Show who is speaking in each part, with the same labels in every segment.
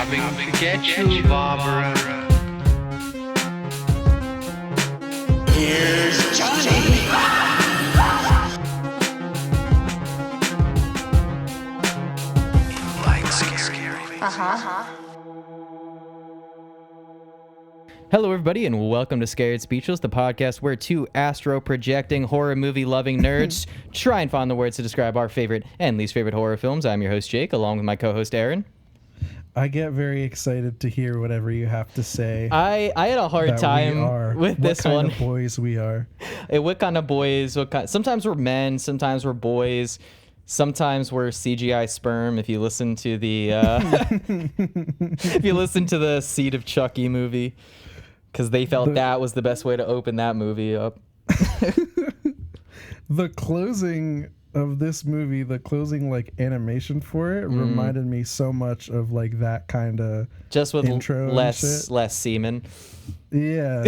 Speaker 1: Coming to get you, Barbara.
Speaker 2: Here's Johnny.
Speaker 1: Like scary.
Speaker 3: Hello, everybody, and welcome to Scared Speechless, the podcast where two astro-projecting, horror movie-loving nerds try and find the words to describe our favorite and least favorite horror films. I'm your host, Jake, along with my co-host, Aaron.
Speaker 4: I get very excited to hear whatever you have to say.
Speaker 3: I had a hard time with this one.
Speaker 4: What kind of boys we are.
Speaker 3: What kind of boys? Sometimes we're men, sometimes we're boys, sometimes we're CGI sperm. If you listen to the Seed of Chucky movie, because they felt that was the best way to open that movie up.
Speaker 4: The closing of this movie, the closing like animation for it, reminded me so much of like that kind of
Speaker 3: just with
Speaker 4: intro
Speaker 3: less semen.
Speaker 4: Yeah,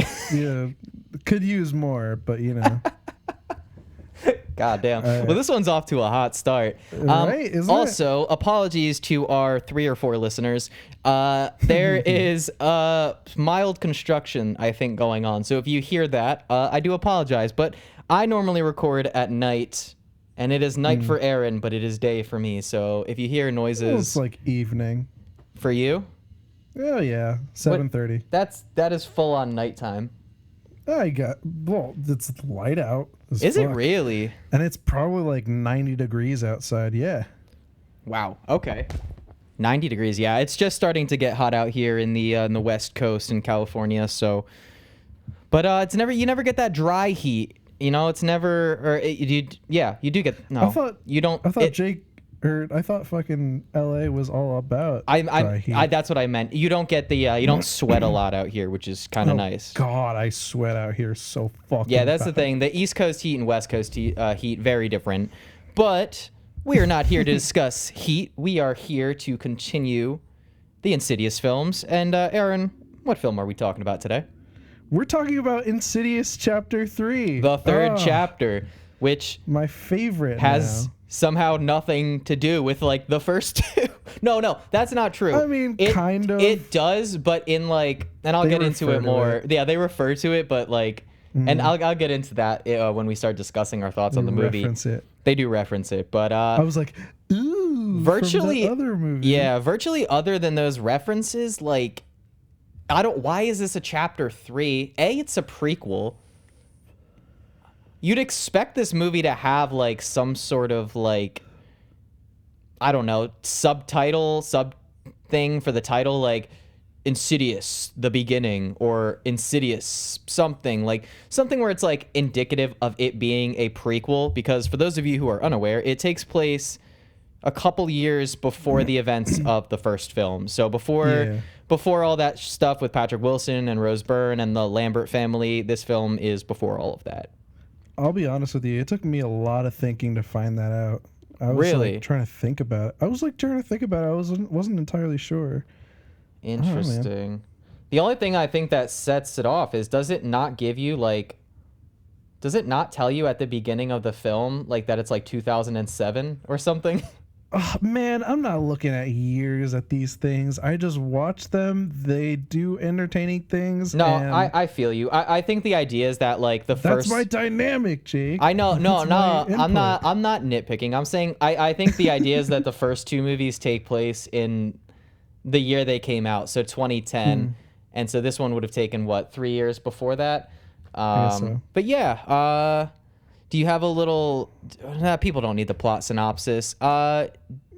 Speaker 4: could use more, but you know.
Speaker 3: God damn. Well, this one's off to a hot start.
Speaker 4: Right? Isn't
Speaker 3: also, apologies to our 3 or 4 listeners. There is mild construction, I think, going on. So if you hear that, I do apologize. But I normally record at night, and it is night for Aaron, but it is day for me. So if you hear noises...
Speaker 4: It's like evening.
Speaker 3: For you?
Speaker 4: Oh, yeah. 7:30.
Speaker 3: That is full-on nighttime.
Speaker 4: It's light out.
Speaker 3: Is it really?
Speaker 4: And it's probably like 90 degrees outside, yeah.
Speaker 3: Wow, okay. 90 degrees, yeah. It's just starting to get hot out here in the West Coast in California, so... But you never get that dry heat. You know, it's never... you do get... No, you don't...
Speaker 4: I thought fucking LA was all about dry heat.
Speaker 3: That's what I meant. You don't get the you don't sweat a lot out here, which is kind of nice.
Speaker 4: God, I sweat out here so fucking
Speaker 3: Yeah, that's
Speaker 4: bad.
Speaker 3: the thing. The East Coast heat and West Coast heat very different. But we are not here to discuss heat. We are here to continue the Insidious films. And Aaron, what film are we talking about today?
Speaker 4: We're talking about Insidious Chapter 3.
Speaker 3: The third chapter, which
Speaker 4: my favorite
Speaker 3: has
Speaker 4: now.
Speaker 3: Somehow nothing to do with like the first two. No, that's not true.
Speaker 4: I mean, kind of.
Speaker 3: It does, but in like, and I'll get into it more. Yeah, they refer to it, but like, and I'll get into that when we start discussing our thoughts on the movie.
Speaker 4: Reference it.
Speaker 3: They do reference it, but
Speaker 4: I was like, ooh,
Speaker 3: virtually
Speaker 4: from that other movie.
Speaker 3: Yeah, virtually other than those references, like, why is this a chapter 3? It's a prequel. You'd expect this movie to have like some sort of like, I don't know, sub thing for the title, like Insidious, the beginning, or Insidious something where it's like indicative of it being a prequel, because for those of you who are unaware, it takes place a couple years before the events of the first film. So before all that stuff with Patrick Wilson and Rose Byrne and the Lambert family, this film is before all of that.
Speaker 4: I'll be honest with you. It took me a lot of thinking to find that out. I was like trying to think about it. I wasn't entirely sure.
Speaker 3: Interesting. The only thing I think that sets it off is, does it not tell you at the beginning of the film like that it's like 2007 or something?
Speaker 4: Oh, man, I'm not looking at years at these things. I just watch them. They do entertaining things.
Speaker 3: No, I feel you. I think the idea is that like
Speaker 4: that's
Speaker 3: first...
Speaker 4: my dynamic, Jake.
Speaker 3: I know. No. I'm not nitpicking. I'm saying I think the idea is that the first 2 movies take place in the year they came out, so 2010, and so this one would have taken 3 years before that.
Speaker 4: I guess so.
Speaker 3: But yeah. Do you have a little... people don't need the plot synopsis.
Speaker 4: Yeah,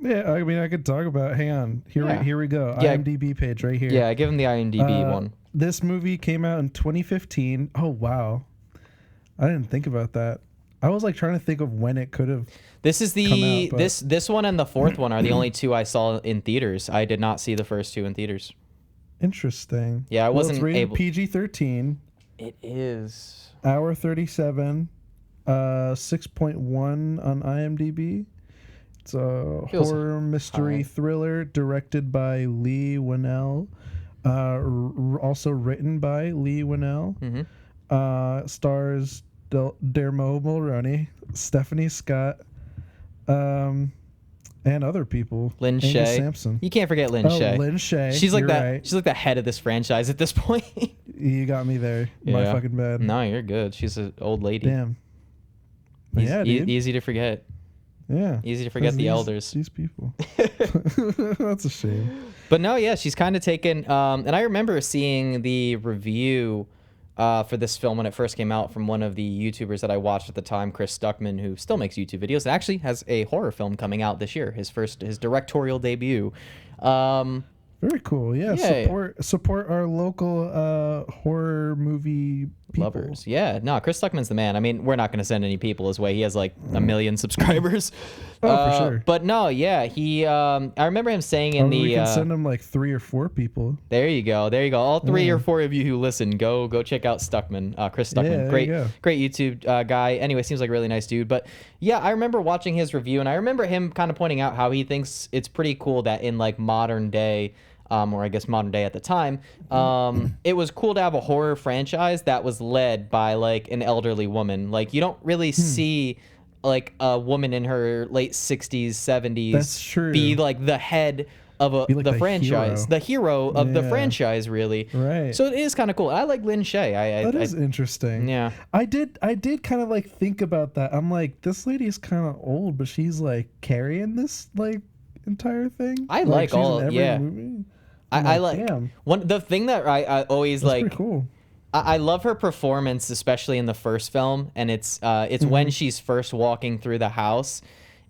Speaker 4: I mean, I could talk about... Hang on. Here we go.
Speaker 3: Yeah.
Speaker 4: IMDb page right here.
Speaker 3: Yeah, give them the IMDb one.
Speaker 4: This movie came out in 2015. Oh, wow. I didn't think about that. I was like trying to think of when it could have
Speaker 3: This is the... This one and the fourth one are the only 2 I saw in theaters. I did not see the first 2 in theaters.
Speaker 4: Interesting.
Speaker 3: Yeah, I wasn't
Speaker 4: it's rated
Speaker 3: able...
Speaker 4: PG-13.
Speaker 3: It is.
Speaker 4: Hour 37. 6.1 on IMDb. It's a horror mystery thriller directed by Leigh Whannell. Also written by Leigh Whannell. Stars Dermot Mulroney, Stephanie Scott, And other people.
Speaker 3: Lynn
Speaker 4: Angus
Speaker 3: Shay.
Speaker 4: Sampson.
Speaker 3: You can't forget Lynn
Speaker 4: Oh,
Speaker 3: Shay.
Speaker 4: Lynn Shay.
Speaker 3: She's like
Speaker 4: You're
Speaker 3: that.
Speaker 4: right.
Speaker 3: She's like the head of this franchise at this point.
Speaker 4: You got me there. My
Speaker 3: Yeah.
Speaker 4: fucking bad.
Speaker 3: No, you're good. She's an old lady.
Speaker 4: Damn. Yeah, dude.
Speaker 3: Easy to forget.
Speaker 4: Yeah.
Speaker 3: Easy to forget the elders.
Speaker 4: These people. That's a shame.
Speaker 3: But no, yeah, she's kind of taken. And I remember seeing the review for this film when it first came out from one of the YouTubers that I watched at the time, Chris Stuckman, who still makes YouTube videos and actually has a horror film coming out this year, his directorial debut.
Speaker 4: Very cool. Yeah.
Speaker 3: Yeah.
Speaker 4: Support our local horror movie people.
Speaker 3: Lovers. Yeah. No, Chris Stuckman's the man. I mean, we're not going to send any people his way. He has like 1 million subscribers.
Speaker 4: Oh, for sure.
Speaker 3: But no, yeah, he. I remember him saying in the.
Speaker 4: We can send him like 3 or 4 people.
Speaker 3: There you go. There you go. All 3 or 4 of you who listen, go check out Stuckman. Chris Stuckman.
Speaker 4: Yeah,
Speaker 3: Great YouTube guy. Anyway, seems like a really nice dude. But yeah, I remember watching his review, and I remember him kind of pointing out how he thinks it's pretty cool that in like modern day. Or I guess modern day at the time, it was cool to have a horror franchise that was led by like an elderly woman. Like you don't really see like a woman in her late 60s, 70s
Speaker 4: That's true.
Speaker 3: be like the head of the franchise, the hero of the franchise, really.
Speaker 4: Right.
Speaker 3: So it is kind of cool. I like Lynn Shay.
Speaker 4: That is interesting.
Speaker 3: Yeah.
Speaker 4: I did kind of like think about that. I'm like, this lady is kind of old, but she's like carrying this like entire thing.
Speaker 3: I like
Speaker 4: she's
Speaker 3: all.
Speaker 4: in every
Speaker 3: Yeah.
Speaker 4: movie.
Speaker 3: I like
Speaker 4: damn.
Speaker 3: the thing that I always
Speaker 4: That's
Speaker 3: like.
Speaker 4: pretty cool.
Speaker 3: I love her performance, especially in the first film, and it's when she's first walking through the house,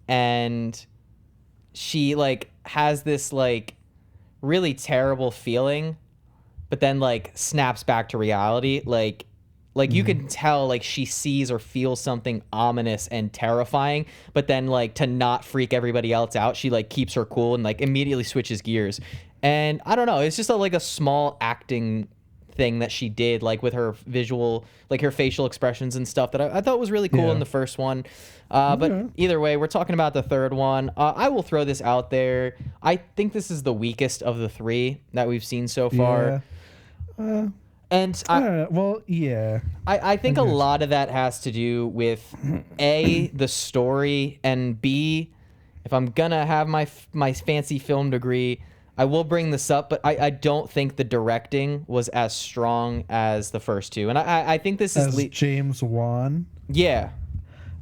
Speaker 3: and she like has this like really terrible feeling, but then like snaps back to reality. Like you can tell like she sees or feels something ominous and terrifying, but then like to not freak everybody else out, she like keeps her cool and like immediately switches gears. And I don't know, it's just like a small acting thing that she did, like with her visual, like her facial expressions and stuff that I thought was really cool in the first one. But either way, we're talking about the third one. I will throw this out there. I think this is the weakest of the 3 that we've seen so far.
Speaker 4: Yeah.
Speaker 3: And
Speaker 4: I don't know. Well, yeah.
Speaker 3: I think a lot of that has to do with A, the story, and B, if I'm gonna have my fancy film degree, I will bring this up, but I don't think the directing was as strong as the first 2. And I think this is...
Speaker 4: James Wan?
Speaker 3: Yeah.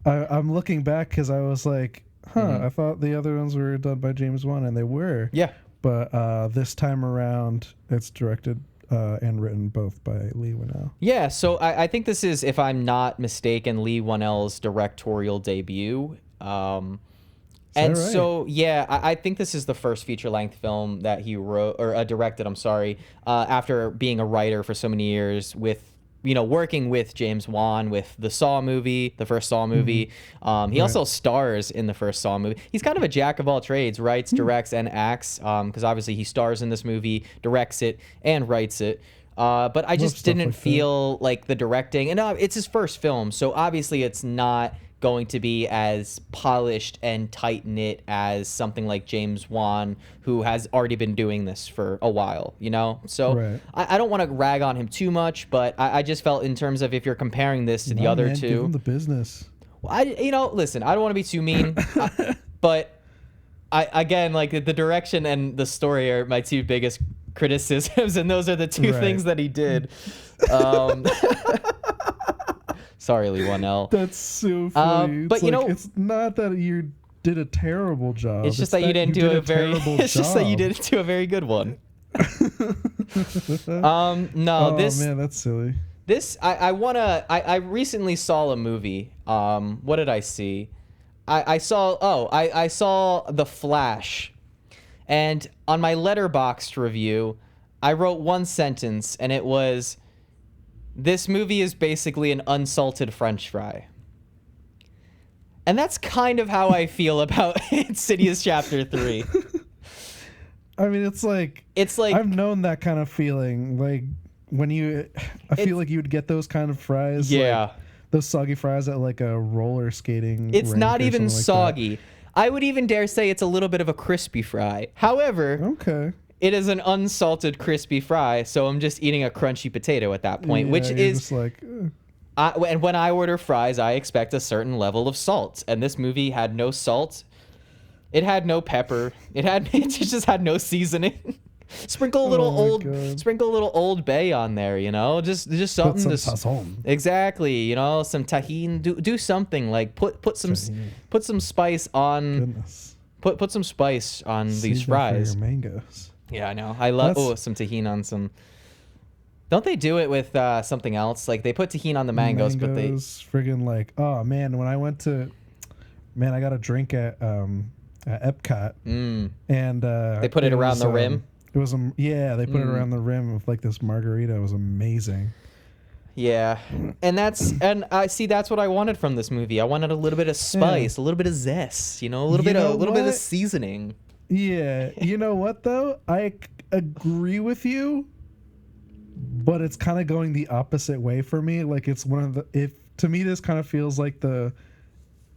Speaker 4: I'm looking back because I was like, I thought the other ones were done by James Wan, and they were.
Speaker 3: Yeah.
Speaker 4: But this time around, it's directed and written both by Leigh Whannell.
Speaker 3: Yeah, so I think this is, if I'm not mistaken, Leigh Whannell's directorial debut. And
Speaker 4: right?
Speaker 3: so, yeah, I think this is the first feature-length film that he wrote, or directed, I'm sorry, after being a writer for so many years with, working with James Wan with the Saw movie, the first Saw movie. He also stars in the first Saw movie. He's kind of a jack of all trades, writes, directs, and acts, because obviously he stars in this movie, directs it, and writes it. But I just didn't feel like the directing, and it's his first film, so obviously it's not going to be as polished and tight-knit as something like James Wan, who has already been doing this for a while, So I don't want to rag on him too much, but I just felt in terms of if you're comparing this to the other 2.
Speaker 4: Give him the business.
Speaker 3: Well, listen, I don't want to be too mean, but again, like the direction and the story are my 2 biggest criticisms, and those are the 2 things that he did. Sorry, Leigh Whannell.
Speaker 4: That's so funny.
Speaker 3: But
Speaker 4: it's not that you did a terrible job.
Speaker 3: It's just that you didn't do a very. It's just that you didn't do a very good one. No,
Speaker 4: oh man, that's silly.
Speaker 3: This I recently saw a movie. What did I see? I saw The Flash, and on my Letterboxd review, I wrote one sentence, and it was, "This movie is basically an unsalted French fry." And that's kind of how I feel about Insidious Chapter 3.
Speaker 4: I mean, it's like I've known that kind of feeling. Like when I feel like you would get those kind of fries.
Speaker 3: Yeah.
Speaker 4: Like those soggy fries at like a roller skating.
Speaker 3: It's not even
Speaker 4: like
Speaker 3: soggy.
Speaker 4: That.
Speaker 3: I would even dare say it's a little bit of a crispy fry. However,
Speaker 4: okay.
Speaker 3: It is an unsalted crispy fry, so I'm just eating a crunchy potato at that point, which is
Speaker 4: just like.
Speaker 3: And when I order fries, I expect a certain level of salt, and this movie had no salt. It had no pepper. It just had no seasoning. Sprinkle a little Old Bay on there, you know, just something.
Speaker 4: Put some sazon.
Speaker 3: Exactly, you know, some tahini. Do something like put some spice on.
Speaker 4: Goodness.
Speaker 3: Put some spice on these
Speaker 4: Save that
Speaker 3: fries.
Speaker 4: for your mangoes.
Speaker 3: Yeah, I know. I love some tahini on some. Don't they do it with something else? Like they put tahini on the mangoes, but they
Speaker 4: friggin' like, oh man, when I went to, I got a drink at Epcot, and
Speaker 3: they put it around the rim.
Speaker 4: It was they put it around the rim with like this margarita. It was amazing.
Speaker 3: Yeah, and I see that's what I wanted from this movie. I wanted a little bit of spice, a little bit of zest, you know, a little bit of seasoning.
Speaker 4: Yeah, you know what though? I agree with you, but it's kind of going the opposite way for me. Like it's to me this kind of feels like the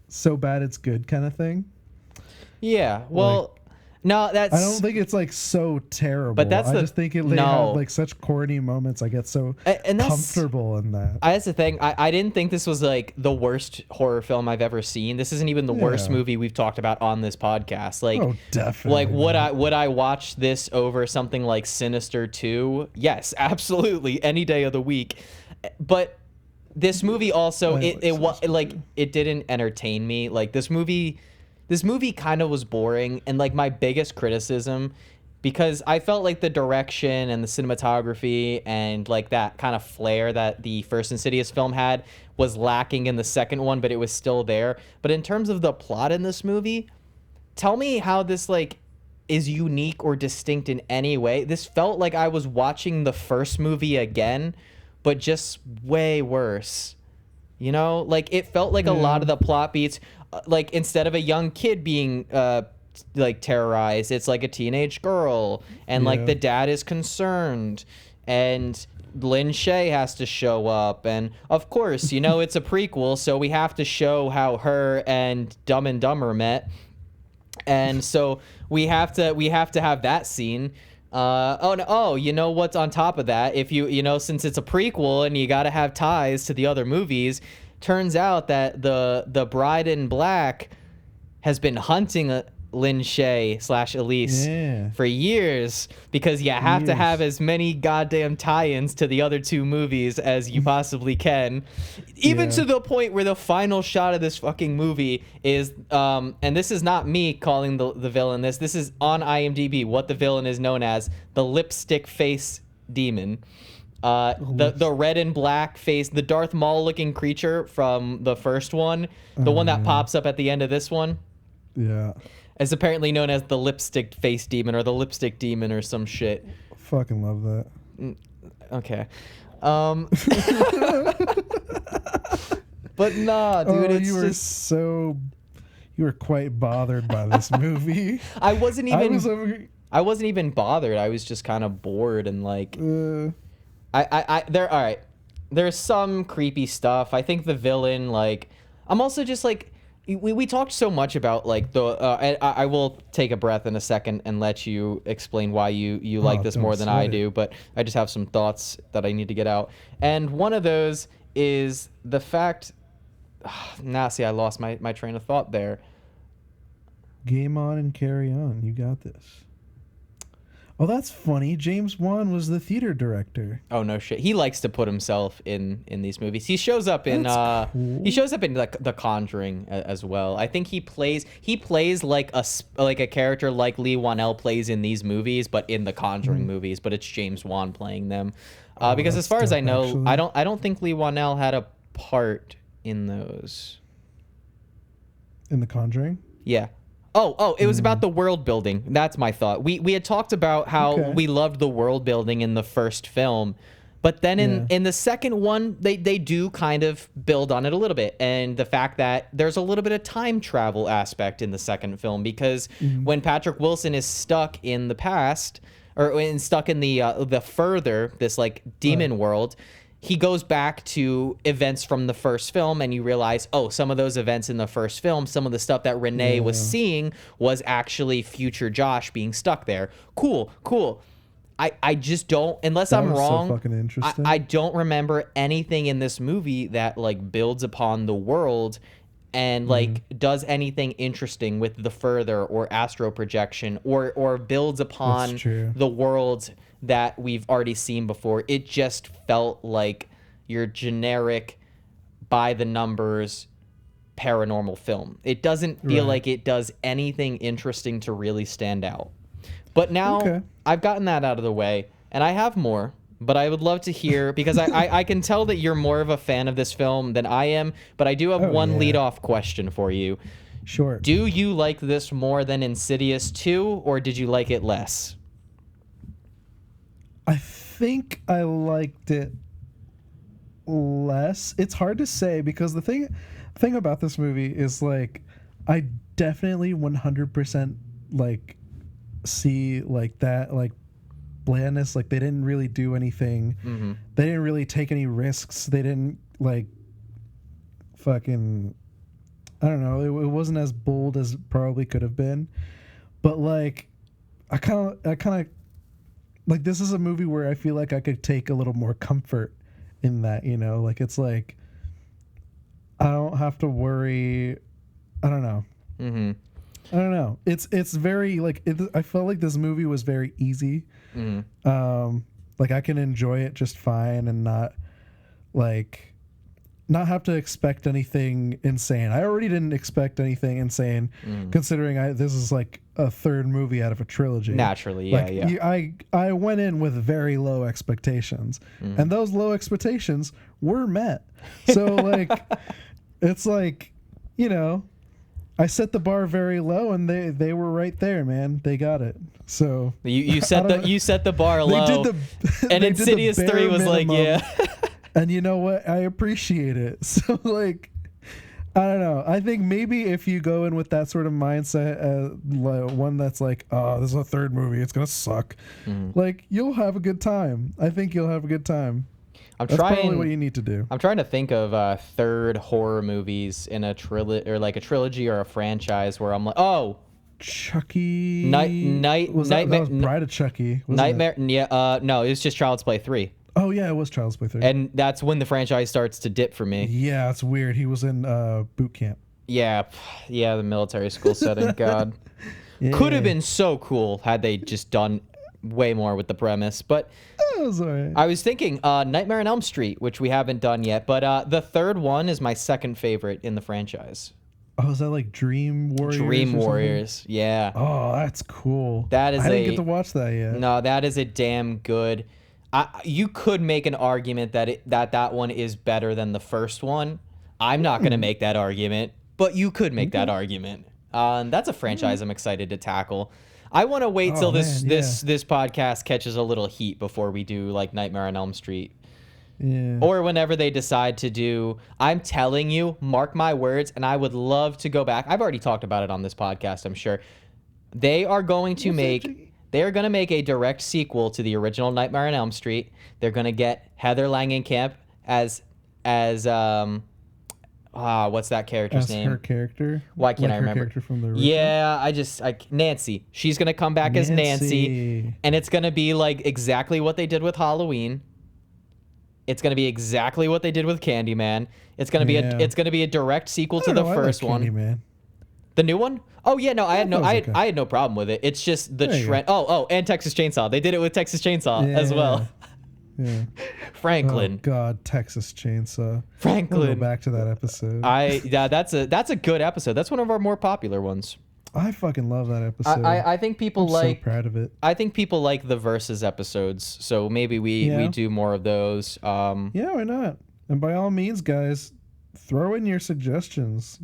Speaker 4: so bad it's good kind of thing.
Speaker 3: Yeah, well. No,
Speaker 4: I don't think it's like so terrible.
Speaker 3: But I
Speaker 4: just think they have like such corny moments. I get so comfortable in that.
Speaker 3: That's the thing. I didn't think this was like the worst horror film I've ever seen. This isn't even the worst movie we've talked about on this podcast. Like,
Speaker 4: definitely.
Speaker 3: Like, would I watch this over something like Sinister 2? Yes, absolutely, any day of the week. But this movie also it didn't entertain me. Like this movie kind of was boring, and like my biggest criticism, because I felt like the direction and the cinematography and like that kind of flair that the first Insidious film had was lacking in the second one, but it was still there. But in terms of the plot in this movie, tell me how this like is unique or distinct in any way. This felt like I was watching the first movie again, but just way worse. You know, like it felt like a lot of the plot beats, like instead of a young kid being like terrorized, it's like a teenage girl, and like the dad is concerned, and Lin Shaye has to show up, and of course, you know, it's a prequel, so we have to show how her and Dumb and Dumber met, and so we have to have that scene. You know what's on top of that? If you know, since it's a prequel and you got to have ties to the other movies, turns out that the bride in black has been hunting Lin Shaye / Elise for years, because you have to have as many goddamn tie-ins to the other two movies as you possibly can, even to the point where the final shot of this fucking movie is and this is not me calling the villain this is on IMDb what the villain is known as, the lipstick face demon. The red and black face, the Darth Maul looking creature from the first one, the one that pops up at the end of this one, is apparently known as the lipstick face demon or the lipstick demon or some shit.
Speaker 4: Fucking love that.
Speaker 3: Okay. But nah, dude, it's
Speaker 4: you were quite bothered by this movie.
Speaker 3: I wasn't even bothered. I was just kind of bored and like there's some creepy stuff. I think the villain, like, I'm also just like, we talked so much about like the I will take a breath in a second and let you explain why you like this more than I do, but I just have some thoughts that I need to get out. And one of those is the fact see, I lost my train of thought there.
Speaker 4: Game on and carry on. You got this. Oh, that's funny. James Wan was the theater director.
Speaker 3: Oh no shit. He likes to put himself in these movies. He shows up in cool. He shows up in like The Conjuring as well. I think he plays like a character like Leigh Whannell plays in these movies, but in the Conjuring movies, but it's James Wan playing them. Because as far as I know, actually, I don't think Leigh Whannell had a part in those.
Speaker 4: In The Conjuring?
Speaker 3: Yeah. Oh, it was about the world building. That's my thought. We had talked about how we loved the world building in the first film, but then in the second one, they do kind of build on it a little bit. And the fact that there's a little bit of time travel aspect in the second film, because when Patrick Wilson is stuck in the past, or stuck in the further, this like demon world, he goes back to events from the first film, and you realize, oh, some of those events in the first film, some of the stuff that Renee was seeing was actually future Josh being stuck there. Cool. I just don't, unless I'm wrong,
Speaker 4: so fucking interesting.
Speaker 3: I don't remember anything in this movie that like builds upon the world and like does anything interesting with the further or astral projection or builds upon
Speaker 4: true.
Speaker 3: the worlds that we've already seen before. It just felt like your generic by the numbers paranormal film. It doesn't feel like it does anything interesting to really stand out. But now I've gotten that out of the way, and I have more, but I would love to hear, because I can tell that you're more of a fan of this film than I am, but I do have one lead-off question for you.
Speaker 4: Sure.
Speaker 3: Do you like this more than Insidious 2, or did you like it less?
Speaker 4: I think I liked it less. It's hard to say, because the thing about this movie is, like, I definitely 100% like see like that, like, blandness. Like, they didn't really do anything. They didn't really take any risks. They didn't like fucking, I don't know, it wasn't as bold as it probably could have been. But like I kind of like, this is a movie where I feel like I could take a little more comfort in that, you know, like, it's like I don't have to worry. I don't know. I don't know. It's very like I felt like this movie was very easy. Like, I can enjoy it just fine and not have to expect anything insane. I already didn't expect anything insane, considering this is like a third movie out of a trilogy.
Speaker 3: Naturally,
Speaker 4: like,
Speaker 3: yeah.
Speaker 4: I went in with very low expectations, and those low expectations were met. So like, it's like, you know, I set the bar very low, and they were right there, man. They got it. So
Speaker 3: you set the bar low.
Speaker 4: They did
Speaker 3: and Insidious 3 was like, yeah.
Speaker 4: And you know what? I appreciate it. So like, I don't know. I think maybe if you go in with that sort of mindset, one that's like, oh, this is a third movie, it's gonna suck. Like, you'll have a good time. I think you'll have a good time. That's probably what you need to do.
Speaker 3: I'm trying to think of third horror movies in a trilogy or a franchise where I'm like, oh,
Speaker 4: Chucky.
Speaker 3: Nightmare.
Speaker 4: That was Bride of Chucky.
Speaker 3: Nightmare. Yeah. No, it was just Child's Play 3.
Speaker 4: Oh yeah, it was Child's Play 3.
Speaker 3: And that's when the franchise starts to dip for me.
Speaker 4: Yeah, it's weird. He was in boot camp.
Speaker 3: Yeah, the military school setting. God, could have been so cool had they just done way more with the premise. But
Speaker 4: that was all right.
Speaker 3: I was thinking Nightmare on Elm Street, which we haven't done yet. But the third one is my second favorite in the franchise.
Speaker 4: Oh, is that like Dream Warriors?
Speaker 3: Dream Warriors, yeah.
Speaker 4: Oh, that's cool.
Speaker 3: I
Speaker 4: didn't get to watch that yet.
Speaker 3: No, that is a damn good. You could make an argument that one is better than the first one. I'm not going to make that argument, but you could make that argument. That's a franchise I'm excited to tackle. I want to wait till this podcast catches a little heat before we do like Nightmare on Elm Street.
Speaker 4: Yeah.
Speaker 3: Or whenever they decide to do. I'm telling you, mark my words, and I would love to go back. I've already talked about it on this podcast, I'm sure. They are going to make a direct sequel to the original Nightmare on Elm Street. They're going to get Heather Langenkamp as what's that character's name?
Speaker 4: Her character?
Speaker 3: Why can't I remember?
Speaker 4: Her character from the original?
Speaker 3: Yeah, Nancy. She's going to come back as Nancy, and it's going to be like exactly what they did with Halloween. It's going to be exactly what they did with Candyman. It's going to be a direct sequel to the first one.
Speaker 4: Candyman.
Speaker 3: The new one? Oh yeah, no, I had no problem with it. It's just the trend. Oh, and Texas Chainsaw. They did it with Texas Chainsaw as well.
Speaker 4: Yeah.
Speaker 3: Franklin.
Speaker 4: Oh God, Texas Chainsaw.
Speaker 3: Franklin.
Speaker 4: We'll go back to that episode.
Speaker 3: That's a good episode. That's one of our more popular ones.
Speaker 4: I fucking love that episode.
Speaker 3: I think people
Speaker 4: so proud of it.
Speaker 3: I think people like the versus episodes, so maybe we do more of those.
Speaker 4: Yeah, why not? And by all means, guys, throw in your suggestions.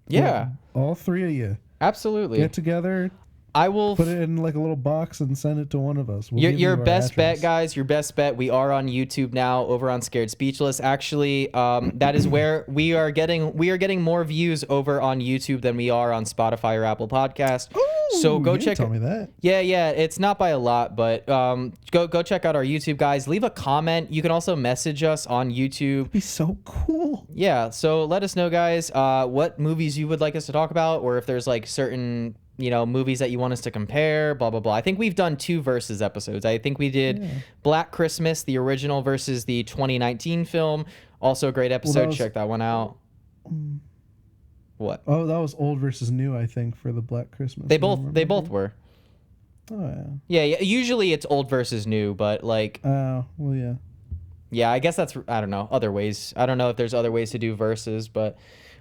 Speaker 3: Yeah.
Speaker 4: All three of you.
Speaker 3: Absolutely.
Speaker 4: Get together.
Speaker 3: I will
Speaker 4: put it in like a little box and send it to one of us.
Speaker 3: Your best bet, guys. Your best bet. We are on YouTube now, over on Scared Speechless. Actually, that is where we are getting more views over on YouTube than we are on Spotify or Apple Podcast.
Speaker 4: Ooh,
Speaker 3: so go
Speaker 4: you
Speaker 3: check.
Speaker 4: Tell me that.
Speaker 3: Yeah. It's not by a lot, but go check out our YouTube, guys. Leave a comment. You can also message us on YouTube.
Speaker 4: That'd be so cool.
Speaker 3: Yeah. So let us know, guys, what movies you would like us to talk about, or if there's like certain movies that you want us to compare, blah, blah, blah. I think we've done 2 versus episodes. I think we did Black Christmas, the original, versus the 2019 film. Also a great episode. Check that one out. What?
Speaker 4: Oh, that was old versus new, I think, for the Black Christmas.
Speaker 3: They
Speaker 4: one,
Speaker 3: both were.
Speaker 4: Oh yeah.
Speaker 3: Yeah. Usually it's old versus new, but like.
Speaker 4: Oh well, yeah.
Speaker 3: Yeah, I guess that's, I don't know, other ways. I don't know if there's other ways to do verses, but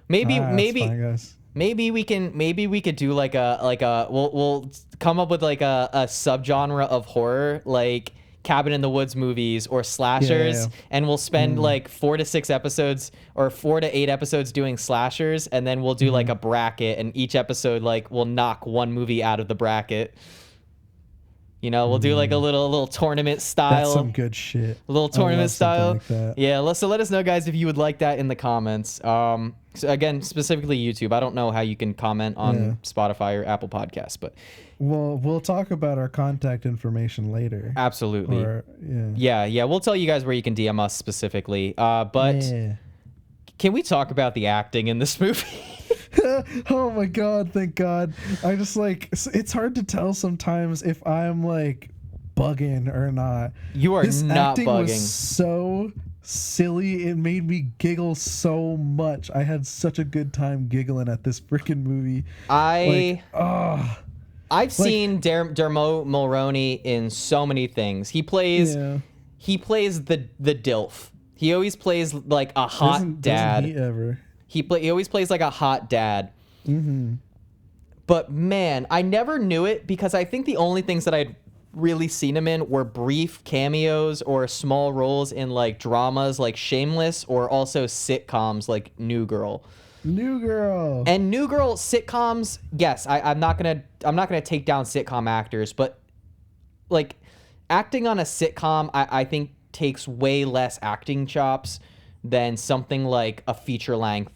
Speaker 3: maybe
Speaker 4: That's fine, I guess.
Speaker 3: maybe we could do like a we'll come up with like a subgenre of horror, like Cabin in the Woods movies or slashers,
Speaker 4: Yeah.
Speaker 3: and we'll spend like 4 to 6 episodes or 4 to 8 episodes doing slashers, and then we'll do like a bracket, and each episode like we'll knock one movie out of the bracket. You know, we'll do like a little tournament style.
Speaker 4: That's some good shit.
Speaker 3: A little tournament style.
Speaker 4: Like that.
Speaker 3: Yeah, so let us know, guys, if you would like that in the comments. So again, specifically YouTube. I don't know how you can comment on Spotify or Apple Podcasts, but
Speaker 4: Well, we'll talk about our contact information later.
Speaker 3: absolutely.
Speaker 4: Or,
Speaker 3: Yeah. We'll tell you guys where you can DM us specifically. But can we talk about the acting in this movie?
Speaker 4: Oh my god, thank god. I just like, it's hard to tell sometimes if I'm like bugging or not.
Speaker 3: You are
Speaker 4: This
Speaker 3: not
Speaker 4: acting
Speaker 3: bugging.
Speaker 4: was so silly. It made me giggle so much. I had such a good time giggling at this freaking movie.
Speaker 3: I've seen Dermot Mulroney in so many things. He plays the DILF. He always plays like a hot dad.
Speaker 4: Doesn't he ever?
Speaker 3: He always plays like a hot dad. Mm-hmm. But man, I never knew it because I think the only things that I'd really seen him in were brief cameos or small roles in like dramas like Shameless, or also sitcoms like New Girl.
Speaker 4: New Girl.
Speaker 3: And New Girl sitcoms, yes, I'm not gonna take down sitcom actors, but like acting on a sitcom, I think takes way less acting chops than something like a feature length,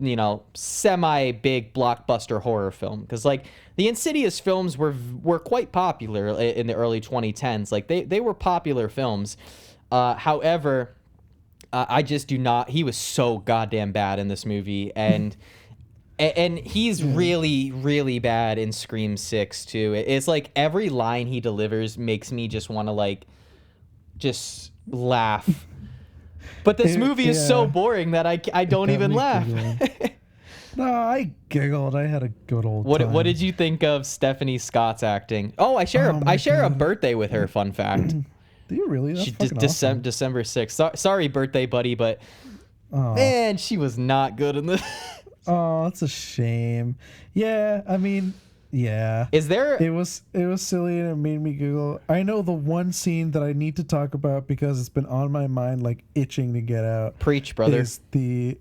Speaker 3: you know, semi big blockbuster horror film. Because like the Insidious films were quite popular in the early 2010s. Like they were popular films. However, I just do not. He was so goddamn bad in this movie, and he's really, really bad in Scream 6 too. It's like every line he delivers makes me just want to like just laugh. But this movie is so boring that I don't even laugh.
Speaker 4: No, I giggled. I had a good old time.
Speaker 3: What did you think of Stephanie Scott's acting? Oh, I share a birthday with her. Fun fact.
Speaker 4: Do you really? That's
Speaker 3: She
Speaker 4: fucking awesome.
Speaker 3: December 6th. Sorry, birthday buddy, but man, she was not good in this.
Speaker 4: Oh, that's a shame. Yeah, I mean, yeah.
Speaker 3: Is there?
Speaker 4: It was silly and it made me giggle. I know the one scene that I need to talk about because it's been on my mind, like itching to get out.
Speaker 3: Preach, brother.
Speaker 4: Is the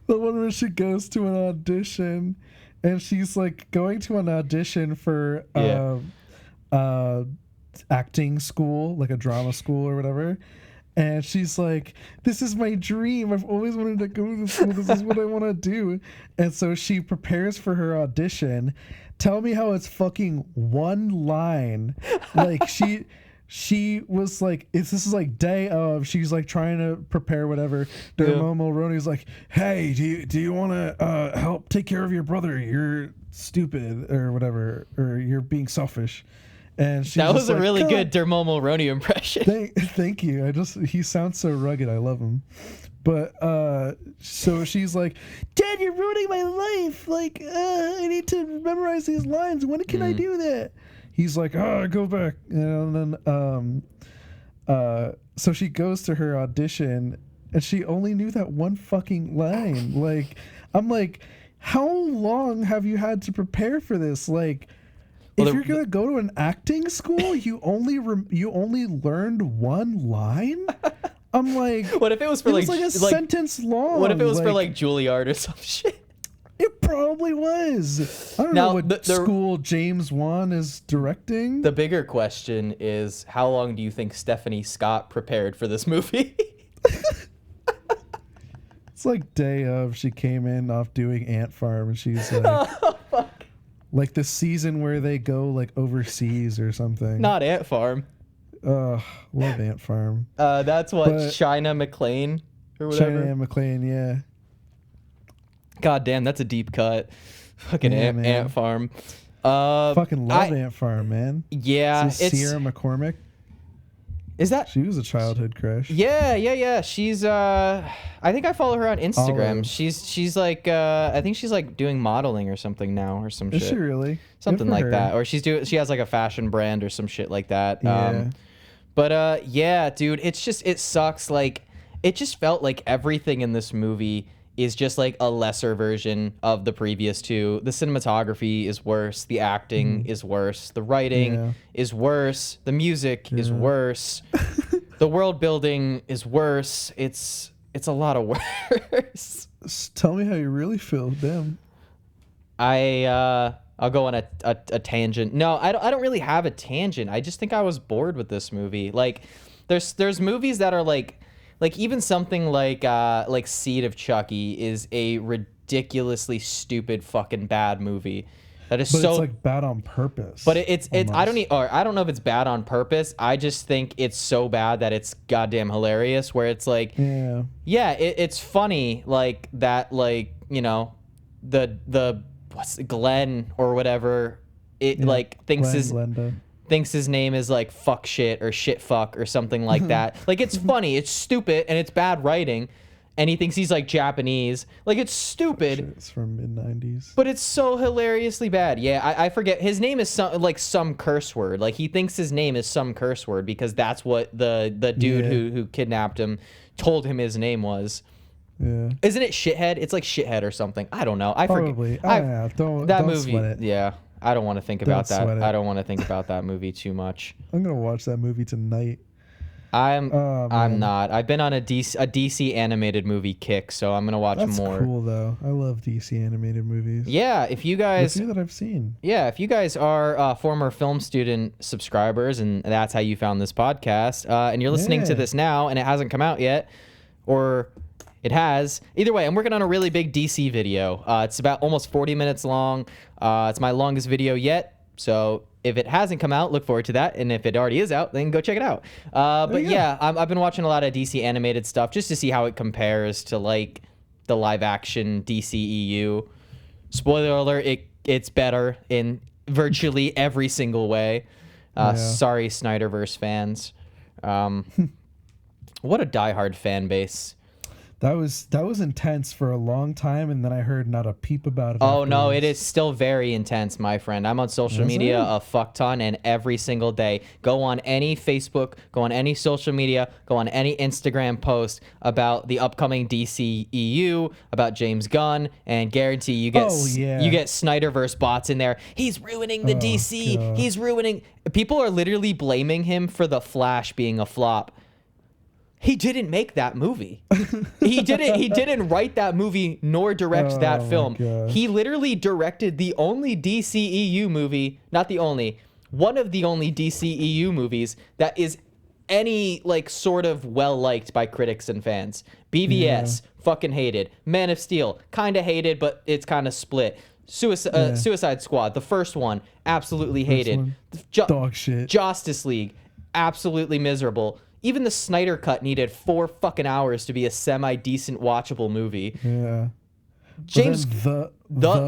Speaker 4: the one where she goes to an audition, and she's like going to an audition for acting school, like a drama school or whatever. And she's like, this is my dream. I've always wanted to go to this school. This is what I want to do. And so she prepares for her audition. Tell me how it's fucking one line. Like she was like, this is like day of, she's like trying to prepare whatever. Dermot Mulroney's like, hey, do you want to help take care of your brother? You're stupid or whatever, or you're being selfish. And
Speaker 3: that was a like, really good Dermot Mulroney impression.
Speaker 4: Thank you. He sounds so rugged. I love him. But so she's like, Dad, you're ruining my life. Like, I need to memorize these lines. When can I do that? He's like, go back. And then so she goes to her audition, and she only knew that one fucking line. Like, I'm like, how long have you had to prepare for this? Like, if you're gonna go to an acting school, you only learned one line. I'm like,
Speaker 3: what if it was for like
Speaker 4: a sentence long?
Speaker 3: What if it was for like Juilliard or some shit?
Speaker 4: It probably was. I don't know what school James Wan is directing.
Speaker 3: The bigger question is, how long do you think Stephanie Scott prepared for this movie?
Speaker 4: It's like day of, she came in off doing Ant Farm, and she's like, like the season where they go like overseas or something.
Speaker 3: Not Ant Farm.
Speaker 4: Love Ant Farm.
Speaker 3: That's what China McClain or whatever.
Speaker 4: China McClain, yeah.
Speaker 3: God damn, that's a deep cut. Fucking Ant Farm.
Speaker 4: Fucking love Ant Farm, man.
Speaker 3: Yeah,
Speaker 4: it's Sierra McCormick.
Speaker 3: Is that?
Speaker 4: She was a childhood crush.
Speaker 3: Yeah. She's I think I follow her on Instagram.
Speaker 4: Olive.
Speaker 3: She's like I think she's like doing modeling or something now or some
Speaker 4: Is
Speaker 3: shit.
Speaker 4: she really?
Speaker 3: Something
Speaker 4: Good for
Speaker 3: like
Speaker 4: her.
Speaker 3: that. Or she has like a fashion brand or some shit like that.
Speaker 4: Yeah.
Speaker 3: But yeah, dude, it sucks. Like, it just felt like everything in this movie is just like a lesser version of the previous two. The cinematography is worse. The acting is worse. The writing is worse. The music is worse. The world building is worse. It's a lot of worse.
Speaker 4: Tell me how you really feel. Damn.
Speaker 3: I'll go on a tangent. No, I don't really have a tangent. I just think I was bored with this movie. Like, there's movies that are like even something like Seed of Chucky is a ridiculously stupid fucking bad movie. That is
Speaker 4: But
Speaker 3: so
Speaker 4: it's like bad on purpose.
Speaker 3: But it's
Speaker 4: almost.
Speaker 3: I don't know if it's bad on purpose. I just think it's so bad that it's goddamn hilarious. Where it's like, it's funny like that, like, you know, the what's Glenn or whatever, like thinks his name is like fuck shit or shit fuck or something like that. Like, it's funny, it's stupid, and it's bad writing. And he thinks he's like Japanese. Like, it's stupid.
Speaker 4: It's from mid-90s.
Speaker 3: But it's so hilariously bad. Yeah, I forget. His name is some curse word. Like, he thinks his name is some curse word because that's what the dude who kidnapped him told him his name was.
Speaker 4: Yeah.
Speaker 3: Isn't it shithead? It's like shithead or something. I don't know. I forget.
Speaker 4: Probably. Don't
Speaker 3: movie.
Speaker 4: sweat it.
Speaker 3: Yeah. I don't want to think about that.
Speaker 4: sweat it.
Speaker 3: I don't want to think about that movie too much.
Speaker 4: I'm gonna watch that movie tonight.
Speaker 3: I'm not. I've been on a DC animated movie kick, so I'm gonna watch more.
Speaker 4: That's cool though. I love DC animated movies.
Speaker 3: Yeah, if you guys,
Speaker 4: the few that I've seen.
Speaker 3: Yeah, if you guys are former film student subscribers, and that's how you found this podcast, and you're listening to this now, and it hasn't come out yet, or it has. Either way, I'm working on a really big DC video. It's about almost 40 minutes long. It's my longest video yet, so if it hasn't come out, look forward to that. And if it already is out, then go check it out. But yeah, I've been watching a lot of DC animated stuff just to see how it compares to like the live action DCEU. Spoiler alert, it's better in virtually every single way. Sorry, Snyderverse fans. What a diehard fan base.
Speaker 4: That was intense for a long time, and then I heard not a peep about it.
Speaker 3: Oh no, it is still very intense, my friend. I'm on social media a fuck ton, and every single day, go on any Facebook, go on any social media, go on any Instagram post about the upcoming DCEU, about James Gunn, and guarantee you get you get Snyderverse bots in there. He's ruining the DC.
Speaker 4: God.
Speaker 3: He's ruining. People are literally blaming him for The Flash being a flop. He didn't make that movie. He didn't write that movie nor direct that film. He literally directed the only DCEU movie, not the only, one of the only DCEU movies that is any like sort of well liked by critics and fans. BVS, fucking hated. Man of Steel, kind of hated, but it's kind of split. Suicide Squad, the first one, absolutely hated.
Speaker 4: Dog shit.
Speaker 3: Justice League, absolutely miserable. Even the Snyder Cut needed 4 fucking hours to be a semi-decent watchable movie.
Speaker 4: Yeah.
Speaker 3: James,
Speaker 4: the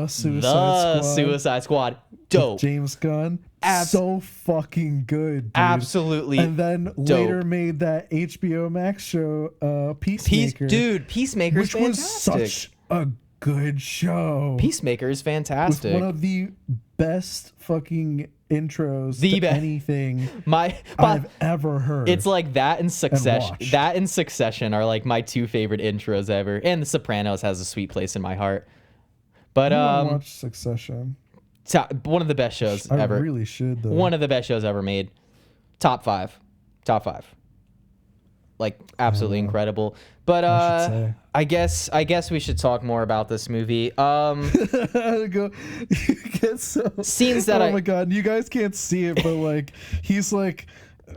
Speaker 3: Suicide Squad, dope.
Speaker 4: James Gunn, so fucking good, dude.
Speaker 3: Absolutely.
Speaker 4: And then later made that HBO Max show, Peacemaker.
Speaker 3: Peacemaker's
Speaker 4: which
Speaker 3: fantastic.
Speaker 4: was such a good show.
Speaker 3: Peacemaker is fantastic.
Speaker 4: With one of the best fucking intros to anything I've ever heard.
Speaker 3: It's like that and Succession. That and Succession are like my 2 favorite intros ever. And The Sopranos has a sweet place in my heart. But
Speaker 4: watch Succession.
Speaker 3: One of the best shows ever.
Speaker 4: I really should though.
Speaker 3: One of the best shows ever made. Top 5. Like absolutely incredible. But I guess we should talk more about this movie. Scenes that
Speaker 4: oh my god, you guys can't see it, but like he's like,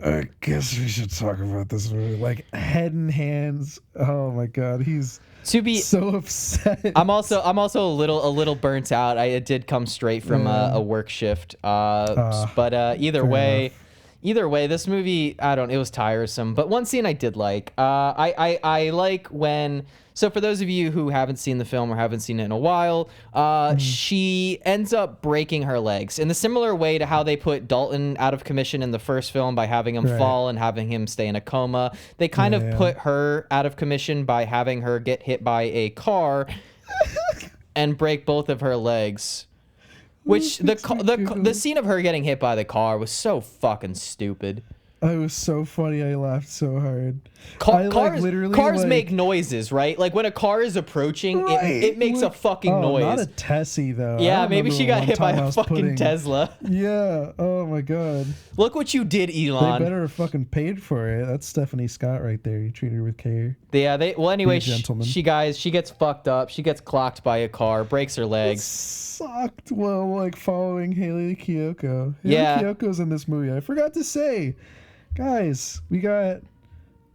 Speaker 4: I guess we should talk about this movie. Like head and hands. Oh my god, he's so upset.
Speaker 3: I'm also a little burnt out. It did come straight from a work shift. But either way. Either way, this movie, it was tiresome. But one scene I did like. I like when. So for those of you who haven't seen the film or haven't seen it in a while, she ends up breaking her legs in the similar way to how they put Dalton out of commission in the first film by having him fall and having him stay in a coma. They kind of put her out of commission by having her get hit by a car and break both of her legs. Which the scene of her getting hit by the car was so fucking stupid.
Speaker 4: It was so funny. I laughed so hard.
Speaker 3: Cars make noises, right? Like when a car is approaching, it makes a fucking noise.
Speaker 4: Not a Tessie though.
Speaker 3: Yeah, maybe she got hit by a fucking Tesla.
Speaker 4: Yeah. Oh my god.
Speaker 3: Look what you did, Elon.
Speaker 4: They better have fucking paid for it. That's Stephanie Scott right there. You treat her with care.
Speaker 3: Yeah. Anyway, she gets fucked up. She gets clocked by a car, breaks her legs.
Speaker 4: Sucked. Well, like following Haley Kiyoko. Kiyoko's in this movie. I forgot to say. Guys, we got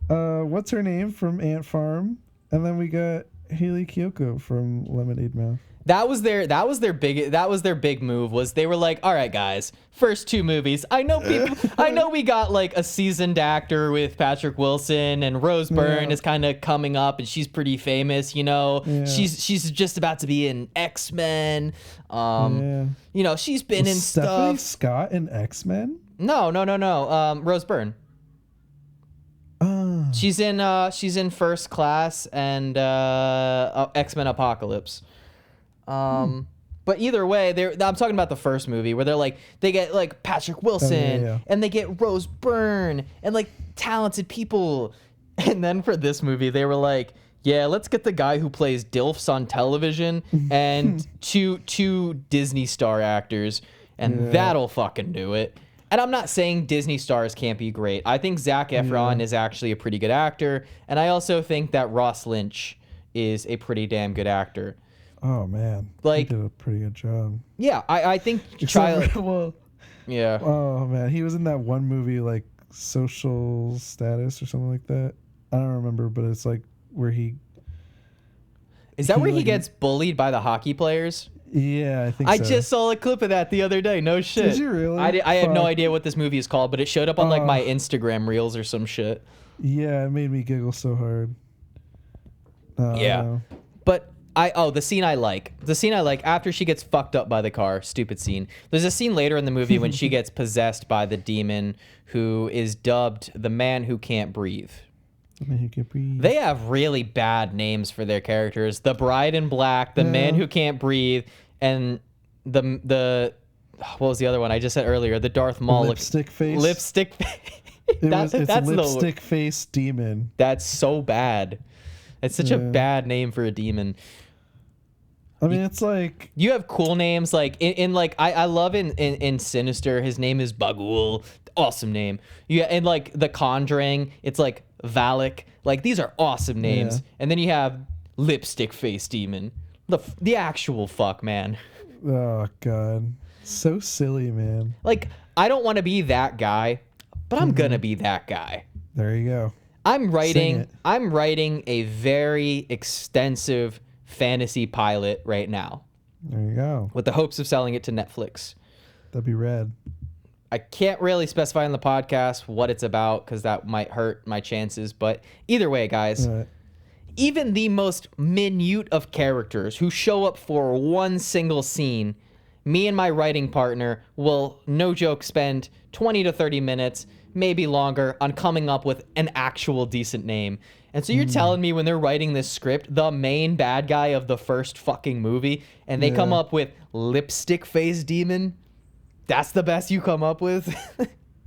Speaker 4: what's her name from Ant Farm, and then we got Haley Kiyoko from Lemonade Mouth.
Speaker 3: That was their big move. Was they were like, all right, guys, first 2 movies. I know we got like a seasoned actor with Patrick Wilson, and Rose Byrne is kind of coming up, and she's pretty famous. You know, she's just about to be in X-Men. You know, she's been in
Speaker 4: Stephanie
Speaker 3: stuff.
Speaker 4: Scott in X-Men.
Speaker 3: No. Rose Byrne. She's in First Class and X-Men Apocalypse. But either way, I'm talking about the first movie where they get like Patrick Wilson and they get Rose Byrne and like talented people. And then for this movie, they were like, yeah, let's get the guy who plays DILFs on television and two Disney star actors, and that'll fucking do it. And I'm not saying Disney stars can't be great. I think Zac Efron is actually a pretty good actor. And I also think that Ross Lynch is a pretty damn good actor.
Speaker 4: Oh, man.
Speaker 3: Like,
Speaker 4: he did a pretty good job.
Speaker 3: Yeah, I think... Yeah.
Speaker 4: Oh, man. He was in that one movie, like, Social Status or something like that. I don't remember, but it's like where he...
Speaker 3: Is that where he gets bullied by the hockey players?
Speaker 4: Yeah, I think
Speaker 3: so. I just saw a clip of that the other day. No shit.
Speaker 4: Did you really?
Speaker 3: I had no idea what this movie is called, but it showed up on like my Instagram reels or some shit.
Speaker 4: Yeah, it made me giggle so hard.
Speaker 3: Yeah. But the scene I like after she gets fucked up by the car, stupid scene. There's a scene later in the movie when she gets possessed by the demon who is dubbed the Man Who Can't Breathe. They have really bad names for their characters. The Bride in Black, the Man Who Can't Breathe, and the what was the other one I just said earlier? The Darth Maul
Speaker 4: lipstick face.
Speaker 3: Lipstick face.
Speaker 4: It's lipstick face demon.
Speaker 3: That's so bad. It's such a bad name for a demon.
Speaker 4: I mean, it's like
Speaker 3: you have cool names like in like I love in Sinister. His name is Bagul. Awesome name. Yeah, and like The Conjuring, it's like Valak. Like these are awesome names. Yeah. And then you have Lipstick Face Demon. The actual fuck, man.
Speaker 4: Oh god, so silly, man.
Speaker 3: Like I don't want to be that guy, but I'm gonna be that guy.
Speaker 4: There you go.
Speaker 3: I'm writing a very extensive fantasy pilot right now.
Speaker 4: There you go.
Speaker 3: With the hopes of selling it to Netflix.
Speaker 4: That'd be rad.
Speaker 3: I can't really specify on the podcast what it's about because that might hurt my chances. But either way, guys, even the most minute of characters who show up for one single scene, me and my writing partner will, no joke, spend 20 to 30 minutes, maybe longer, on coming up with an actual decent name. And so you're telling me when they're writing this script, the main bad guy of the first fucking movie, and they come up with Lipstick Face Demon? That's the best you come up with?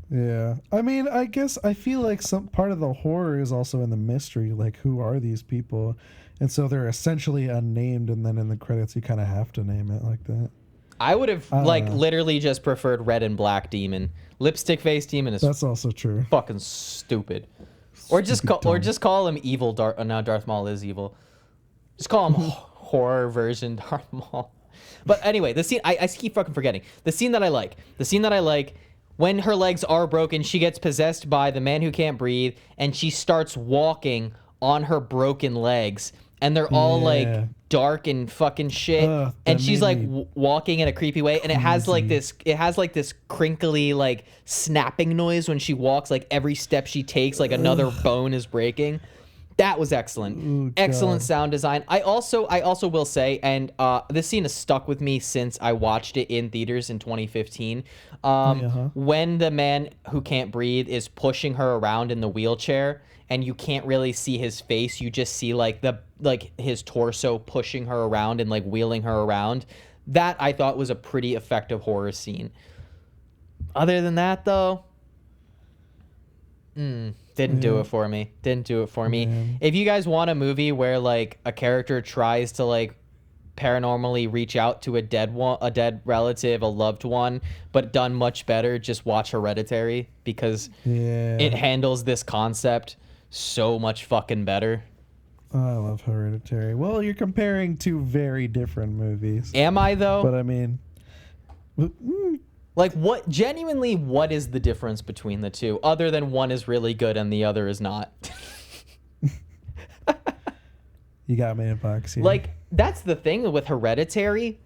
Speaker 4: Yeah. I mean, I guess I feel like some part of the horror is also in the mystery. Like, who are these people? And so they're essentially unnamed, and then in the credits, you kind of have to name it like that.
Speaker 3: I would have, literally just preferred Red and Black Demon. Lipstick Face Demon is
Speaker 4: that's also true.
Speaker 3: Fucking stupid. Or just call him evil Darth. Oh, no, Darth Maul is evil. Just call him horror version Darth Maul. But anyway, the scene I keep fucking forgetting. The scene that I like, when her legs are broken, she gets possessed by the Man Who Can't Breathe, and she starts walking on her broken legs, and they're all like
Speaker 4: Yeah.
Speaker 3: dark and fucking shit,
Speaker 4: Ugh,
Speaker 3: and
Speaker 4: that
Speaker 3: she's
Speaker 4: made
Speaker 3: like
Speaker 4: me
Speaker 3: walking in a creepy way, and it has like this crinkly like snapping noise when she walks, like every step she takes like another bone is breaking. That was excellent.
Speaker 4: Oh,
Speaker 3: Excellent
Speaker 4: God.
Speaker 3: sound design. I also will say, and this scene has stuck with me since I watched it in theaters in 2015.
Speaker 4: Uh-huh.
Speaker 3: When the man who can't breathe is pushing her around in the wheelchair, and you can't really see his face, you just see like his torso pushing her around and like wheeling her around. That I thought was a pretty effective horror scene. Other than that, though, didn't do it for me. Didn't do it for me.
Speaker 4: Man.
Speaker 3: If you guys want a movie where like a character tries to like paranormally reach out to a dead relative, a loved one, but done much better, just watch Hereditary, because
Speaker 4: Yeah.
Speaker 3: it handles this concept so much fucking better.
Speaker 4: I love Hereditary. Well, you're comparing two very different movies.
Speaker 3: Am I though?
Speaker 4: But I mean,
Speaker 3: Like, what is the difference between the two, other than one is really good and the other is not?
Speaker 4: you got me in a box here.
Speaker 3: Like, that's the thing with Hereditary.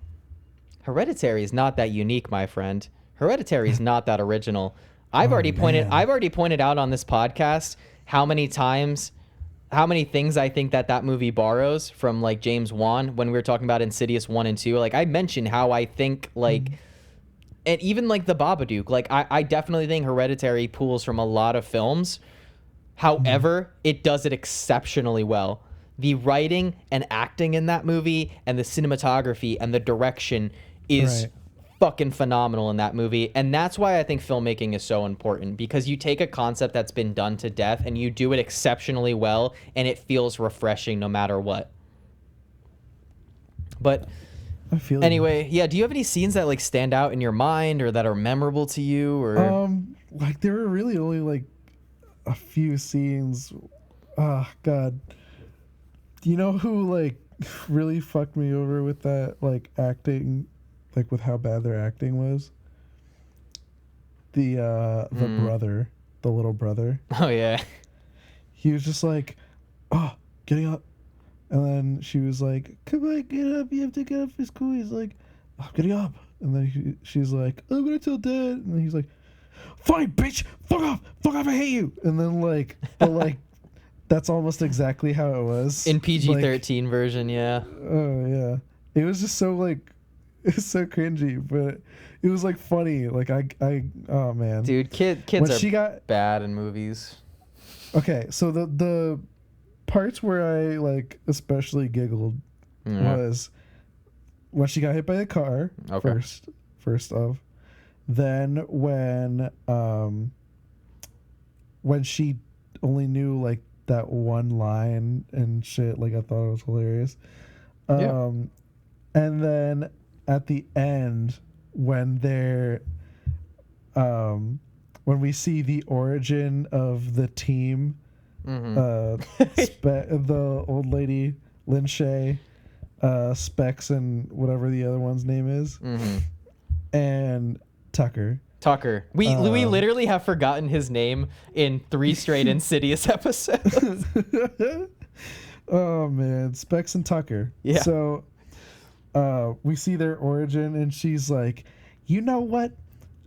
Speaker 3: Hereditary is not that unique, my friend. Hereditary is not that original. I've already pointed out on this podcast how many things I think that movie borrows from like James Wan when we were talking about Insidious 1 and 2. Like, I mentioned how I think like and even like the Babadook, like I definitely think Hereditary pulls from a lot of films. However, it does it exceptionally well. The writing and acting in that movie and the cinematography and the direction is
Speaker 4: Right.
Speaker 3: fucking phenomenal in that movie. And that's why I think filmmaking is so important, because you take a concept that's been done to death and you do it exceptionally well, and it feels refreshing no matter what. But
Speaker 4: I feel
Speaker 3: anyway, yeah, do you have any scenes that like stand out in your mind or that are memorable to you, or
Speaker 4: like there were really only like a few scenes. Oh God. You know who like really fucked me over with that like acting, like with how bad their acting was? The brother, the little brother.
Speaker 3: oh yeah.
Speaker 4: He was just like, "Oh, getting up," and then she was like, "Come on, get up! You have to get up for school." He's like, "I'm getting up," and then she's like, "I'm gonna tell Dad," and then he's like, "Fine, bitch, fuck off, I hate you," and then like, but like, that's almost exactly how it was
Speaker 3: In PG-13 version, yeah.
Speaker 4: Oh yeah, it was just so like, it's so cringy, but it was like funny. Like I oh man,
Speaker 3: Dude, kids
Speaker 4: When
Speaker 3: are
Speaker 4: she got
Speaker 3: bad in movies.
Speaker 4: okay. So the parts where I like especially giggled was when she got hit by the car.
Speaker 3: Okay.
Speaker 4: First of, then when she only knew like that one line and shit, like I thought it was hilarious.
Speaker 3: Yeah.
Speaker 4: And then at the end when they're when we see the origin of the team, the old lady Lin Shay, Specs, and whatever the other one's name is, and Tucker.
Speaker 3: We literally have forgotten his name in 3 straight Insidious episodes.
Speaker 4: Oh man, Specs and Tucker.
Speaker 3: Yeah.
Speaker 4: So we see their origin, and she's like, "You know what?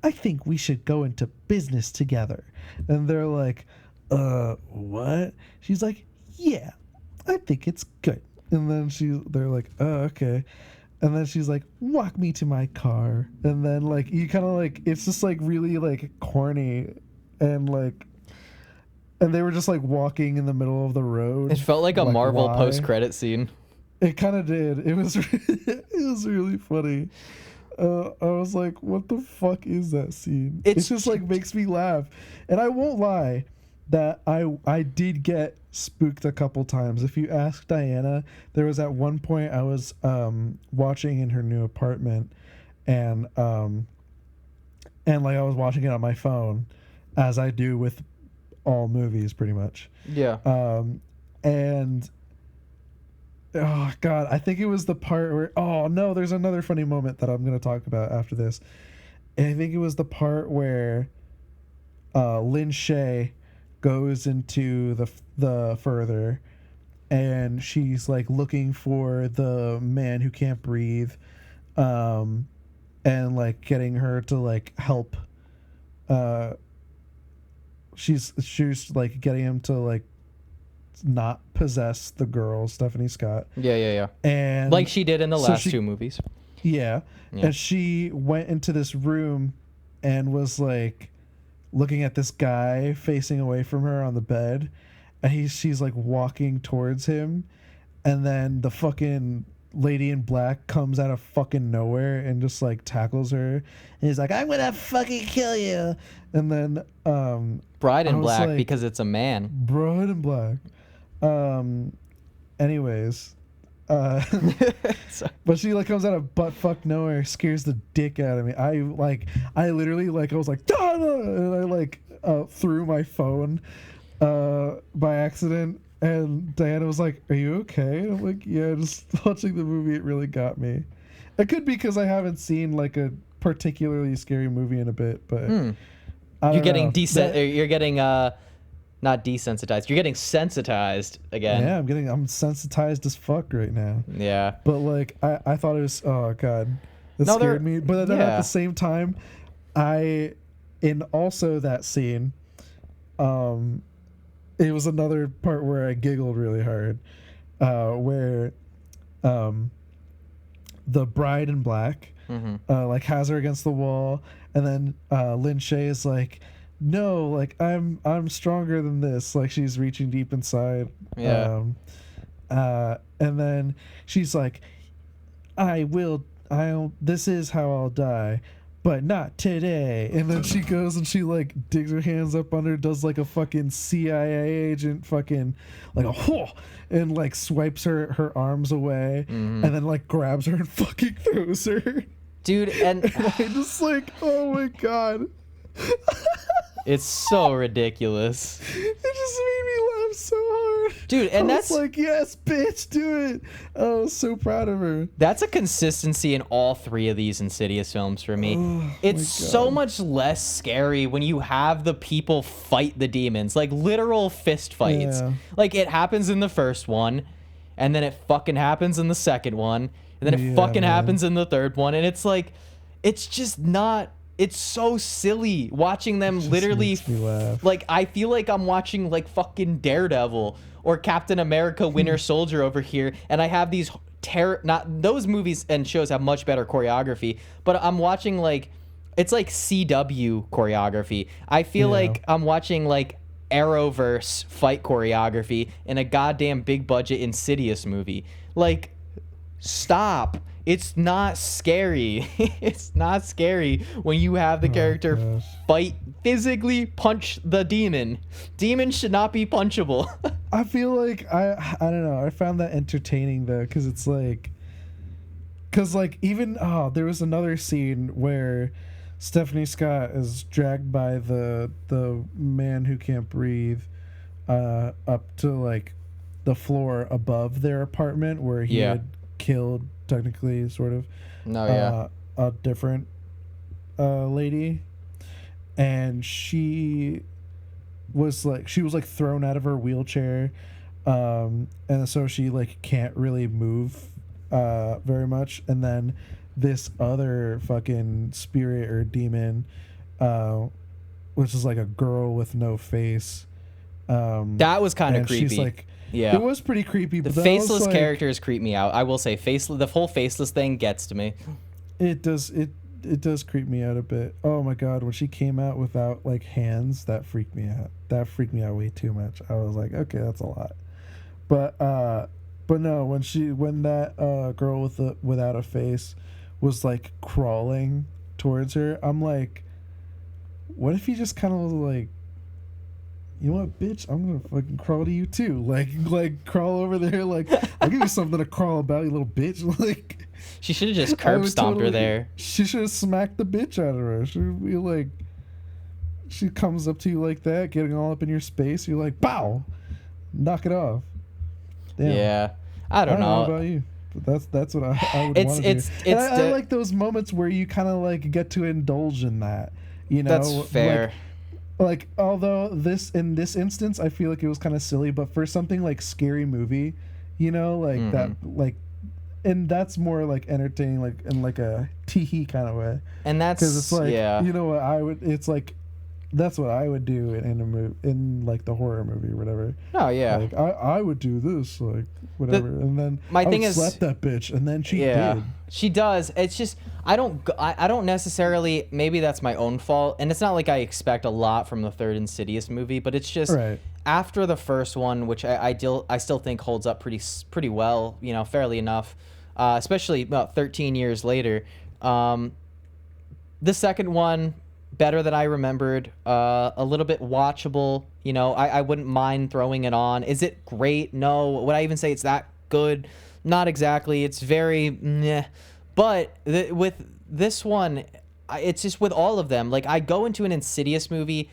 Speaker 4: I think we should go into business together." And they're like, what? She's like, "Yeah, I think it's good." And then they're like, "Oh, okay." And then she's like, "Walk me to my car." And then like you kind of like, it's just like really like corny, and like, and they were just like walking in the middle of the road.
Speaker 3: It felt like a Marvel
Speaker 4: why?
Speaker 3: post-credit scene.
Speaker 4: It kind of did. It was it was really funny. I was like, "What the fuck is that scene?" It just like makes me laugh, and I won't lie that I did get spooked a couple times. If you ask Diana, there was at one point I was watching in her new apartment, and like I was watching it on my phone, as I do with all movies pretty much.
Speaker 3: Yeah.
Speaker 4: And oh God, I think it was the part where, oh no, there's another funny moment that I'm gonna talk about after this. And I think it was the part where Lin Shay goes into the further, and she's like looking for the man who can't breathe, and like getting her to like help. She's like getting him to like not possess the girl, Stephanie Scott.
Speaker 3: Yeah.
Speaker 4: And
Speaker 3: Like she did in the last
Speaker 4: she-
Speaker 3: two movies.
Speaker 4: Yeah. And she went into this room and was like looking at this guy facing away from her on the bed, and she's like walking towards him, and then the fucking lady in black comes out of fucking nowhere and just like tackles her, and he's like, I'm gonna fucking kill you. And then
Speaker 3: Bride
Speaker 4: I
Speaker 3: in
Speaker 4: was
Speaker 3: Black
Speaker 4: like,
Speaker 3: because it's a man.
Speaker 4: Bride in Black. Anyways, but she like comes out of butt fuck nowhere, scares the dick out of me. I literally like I was like, "Dah!" And I like threw my phone by accident, and Diana was like, "Are you okay?" And I'm like, "Yeah, just watching the movie, it really got me." It could be because I haven't seen like a particularly scary movie in a bit, but I
Speaker 3: You're
Speaker 4: don't
Speaker 3: getting
Speaker 4: know.
Speaker 3: you're getting not desensitized. You're getting sensitized again.
Speaker 4: Yeah, I'm sensitized as fuck right now.
Speaker 3: Yeah.
Speaker 4: But like I thought it was, oh god, that
Speaker 3: No,
Speaker 4: scared me. But then at
Speaker 3: yeah.
Speaker 4: the same time, in also that scene, it was another part where I giggled really hard, where the bride in black like has her against the wall, and then Lin Shaye is like, no, like I'm stronger than this, like she's reaching deep inside. And then she's like, this is how I'll die, but not today. And then she goes and she like digs her hands up under, does like a fucking CIA agent fucking like a whoa, and like swipes her arms away, and then like grabs her and fucking throws her.
Speaker 3: Dude, and
Speaker 4: I just like, oh my god.
Speaker 3: it's so ridiculous.
Speaker 4: It just made me laugh so hard.
Speaker 3: Dude, and
Speaker 4: I
Speaker 3: that's
Speaker 4: was like, yes, bitch, do it. I was so proud of her.
Speaker 3: That's a consistency in all three of these Insidious films for me.
Speaker 4: Oh,
Speaker 3: It's
Speaker 4: my
Speaker 3: so
Speaker 4: God.
Speaker 3: much less scary when you have the people fight the demons, like literal fist fights.
Speaker 4: Yeah.
Speaker 3: Like it happens in the first one, and then it fucking happens in the second one, and then it
Speaker 4: Yeah,
Speaker 3: fucking
Speaker 4: man.
Speaker 3: happens in the third one, and it's like, it's just not. It's so silly watching them
Speaker 4: just
Speaker 3: literally.
Speaker 4: makes me laugh.
Speaker 3: Like I feel like I'm watching like fucking Daredevil or Captain America Winter Soldier over here, and I have these not those movies and shows have much better choreography, but I'm watching like it's like CW choreography. I feel
Speaker 4: Yeah.
Speaker 3: like I'm watching like Arrowverse fight choreography in a goddamn big budget Insidious movie. Like, stop. It's not scary. It's not scary when you have the character
Speaker 4: gosh.
Speaker 3: fight, physically punch the demon. Demons should not be punchable.
Speaker 4: I feel like I don't know. I found that entertaining though, because it's like, even there was another scene where Stephanie Scott is dragged by the man who can't breathe up to like the floor above their apartment where he
Speaker 3: Yeah.
Speaker 4: had killed, technically, sort of,
Speaker 3: No, yeah.
Speaker 4: a different lady, and she was like thrown out of her wheelchair, and so she like can't really move very much, and then this other fucking spirit or demon, which is like a girl with no face,
Speaker 3: That was kind of
Speaker 4: and
Speaker 3: creepy.
Speaker 4: she's like,
Speaker 3: Yeah.
Speaker 4: it was pretty creepy,
Speaker 3: The
Speaker 4: but then I was
Speaker 3: faceless
Speaker 4: like,
Speaker 3: characters creep me out. I will say, the whole faceless thing gets to me.
Speaker 4: it does creep me out a bit. Oh my god, when she came out without like hands, that freaked me out. That freaked me out way too much. I was like, okay, that's a lot. But no, when that girl without a face was like crawling towards her, I'm like, what if he just kind of was like, you know what, bitch, I'm gonna fucking crawl to you too. Like crawl over there, like I'll give you something to crawl about, you little bitch. Like,
Speaker 3: She should have just
Speaker 4: I
Speaker 3: curb
Speaker 4: would
Speaker 3: stomped her
Speaker 4: totally-
Speaker 3: there.
Speaker 4: She should have smacked the bitch out of her. She would be like, she comes up to you like that, getting all up in your space. You're like, pow, knock it off. Damn.
Speaker 3: Yeah. I
Speaker 4: I
Speaker 3: don't know.
Speaker 4: about you, but that's what I would
Speaker 3: It's-
Speaker 4: want to
Speaker 3: it's-
Speaker 4: do.
Speaker 3: it's
Speaker 4: And I
Speaker 3: the-
Speaker 4: like those moments where you kind of like get to indulge in that. You know,
Speaker 3: That's fair.
Speaker 4: like, although in this instance, I feel like it was kind of silly, but for something like Scary Movie, you know, like that, like, and that's more like entertaining, like in like a tee kind of way.
Speaker 3: And that's
Speaker 4: Because it's like,
Speaker 3: yeah.
Speaker 4: you know what I would, it's like, that's what I would do in a movie, in like the horror movie or whatever.
Speaker 3: Oh yeah.
Speaker 4: Like I would do this, like whatever, and then
Speaker 3: my
Speaker 4: I
Speaker 3: thing
Speaker 4: would
Speaker 3: is-
Speaker 4: slap that bitch, and then she
Speaker 3: Yeah,
Speaker 4: did.
Speaker 3: she does. It's just I don't necessarily. Maybe that's my own fault, and it's not like I expect a lot from the third Insidious movie, but it's just
Speaker 4: Right.
Speaker 3: after the first one, which I still think holds up pretty well, you know, fairly enough, especially about 13 years later. The second one, better than I remembered, a little bit watchable. You know, I wouldn't mind throwing it on. Is it great? No. Would I even say it's that good? Not exactly. It's very meh. But with this one, it's just with all of them. Like, I go into an Insidious movie,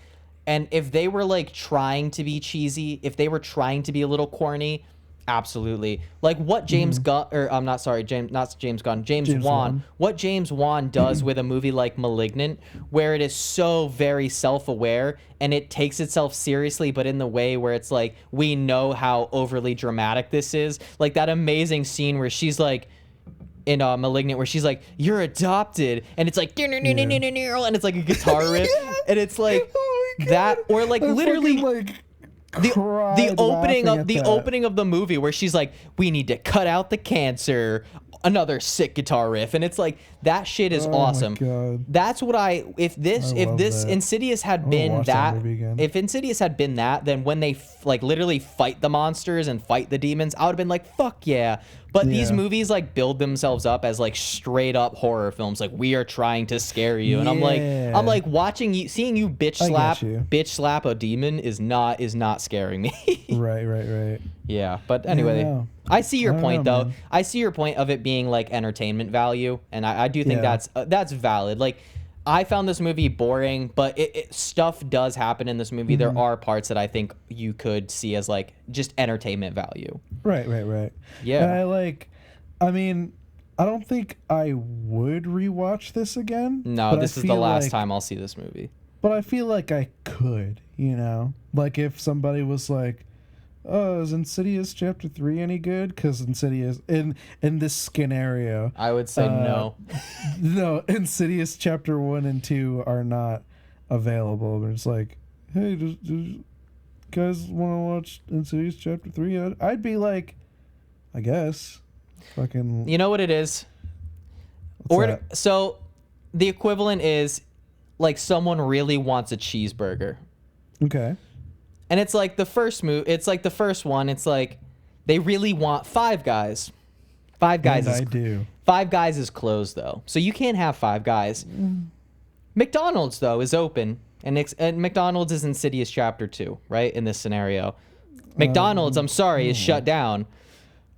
Speaker 3: and if they were like trying to be cheesy, if they were trying to be a little corny, absolutely. Like what James Gunn, or I'm not sorry, not James Gunn, James Wan. What James Wan does with a movie like *Malignant*, where it is so very self-aware and it takes itself seriously, but in the way where it's like, we know how overly dramatic this is. Like that amazing scene where she's like, in *Malignant*, where she's like, "You're adopted," and it's like, and it's like a guitar riff, and it's like that, or like
Speaker 4: I
Speaker 3: literally
Speaker 4: fucking, like,
Speaker 3: the
Speaker 4: cried
Speaker 3: opening
Speaker 4: laughing
Speaker 3: of
Speaker 4: at
Speaker 3: the
Speaker 4: that.
Speaker 3: opening of the movie where she's like, "We need to cut out the cancer." Another sick guitar riff, and it's like that shit is
Speaker 4: Oh my
Speaker 3: awesome.
Speaker 4: God.
Speaker 3: That's what if this
Speaker 4: love that.
Speaker 3: Insidious had
Speaker 4: wanna
Speaker 3: been
Speaker 4: watch that movie again.
Speaker 3: if Insidious had been that, then when they like literally fight the monsters and fight the demons, I would have been like, fuck yeah. But these
Speaker 4: Yeah.
Speaker 3: movies like build themselves up as like straight up horror films. Like, we are trying to scare you, and I'm
Speaker 4: Yeah.
Speaker 3: like watching you, seeing you bitch
Speaker 4: I
Speaker 3: slap
Speaker 4: get you.
Speaker 3: bitch slap a demon is not scaring me.
Speaker 4: Right.
Speaker 3: Yeah, but anyway,
Speaker 4: know.
Speaker 3: I see your
Speaker 4: I don't
Speaker 3: point
Speaker 4: know,
Speaker 3: though.
Speaker 4: man.
Speaker 3: I see your point of it being like entertainment value, and I do think
Speaker 4: Yeah.
Speaker 3: that's valid. Like, I found this movie boring, but stuff does happen in this movie.
Speaker 4: Mm-hmm.
Speaker 3: There are parts that I think you could see as like just entertainment value.
Speaker 4: Right.
Speaker 3: Yeah.
Speaker 4: And I mean, I don't think I would rewatch this again.
Speaker 3: No,
Speaker 4: but
Speaker 3: this
Speaker 4: I
Speaker 3: is the
Speaker 4: feel
Speaker 3: last
Speaker 4: like-
Speaker 3: time I'll see this movie.
Speaker 4: But I feel like I could, you know? Like if somebody was like, "Oh, is Insidious Chapter 3 any good?" Because Insidious, in this scenario,
Speaker 3: I would say no.
Speaker 4: no, Insidious Chapter 1 and 2 are not available. But it's like, hey, does you guys want to watch Insidious Chapter 3? I'd be like, I guess. Fucking.
Speaker 3: You know what it is?
Speaker 4: What's that?
Speaker 3: So the equivalent is like someone really wants a cheeseburger.
Speaker 4: Okay.
Speaker 3: And it's like the first it's like the first one, it's like they really want Five Guys. Five Guys
Speaker 4: And
Speaker 3: is
Speaker 4: I do.
Speaker 3: Five Guys is closed though. So you can't have Five Guys. McDonald's though is open, and McDonald's is Insidious Chapter 2, right? In this scenario. McDonald's, I'm sorry, is shut down.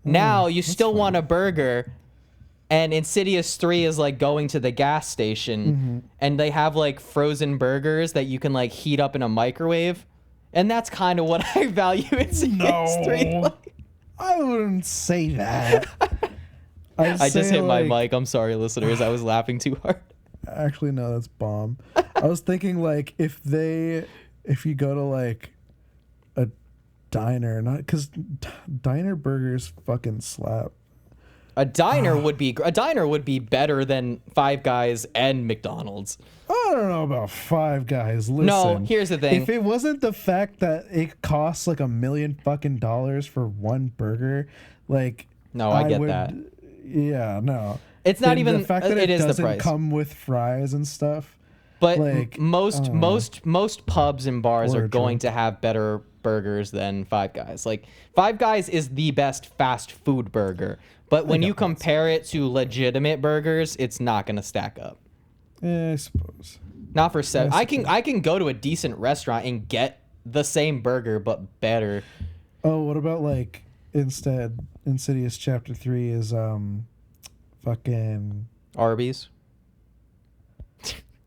Speaker 3: Now you still want a burger, and Insidious 3 is like going to the gas station, and they have like frozen burgers that you can like heat up in a microwave. And that's kind of what I value Insidious 3.
Speaker 4: No. I wouldn't say that.
Speaker 3: I just hit my mic. I'm sorry, listeners. I was laughing too hard.
Speaker 4: Actually, no, that's bomb. I was thinking like if you go to like a diner, not because diner burgers fucking slap.
Speaker 3: A diner would be better than Five Guys and McDonald's.
Speaker 4: I don't know about Five Guys. Listen,
Speaker 3: No, here's the thing.
Speaker 4: If it wasn't the fact that it costs like $1 million fucking for one burger, like
Speaker 3: No, I get that.
Speaker 4: Yeah, no.
Speaker 3: It's not
Speaker 4: And
Speaker 3: even
Speaker 4: the fact that
Speaker 3: it is the
Speaker 4: doesn't
Speaker 3: price.
Speaker 4: come with fries and stuff.
Speaker 3: But
Speaker 4: like,
Speaker 3: most pubs and bars
Speaker 4: Or
Speaker 3: are
Speaker 4: a
Speaker 3: going
Speaker 4: drink.
Speaker 3: to have better burgers than Five Guys. Like Five Guys is the best fast food burger. But when you compare it to legitimate burgers, it's not going to stack up.
Speaker 4: I suppose.
Speaker 3: Not for seven. I can go to a decent restaurant and get the same burger but better.
Speaker 4: Oh, what about like instead Insidious Chapter 3 is fucking
Speaker 3: Arby's.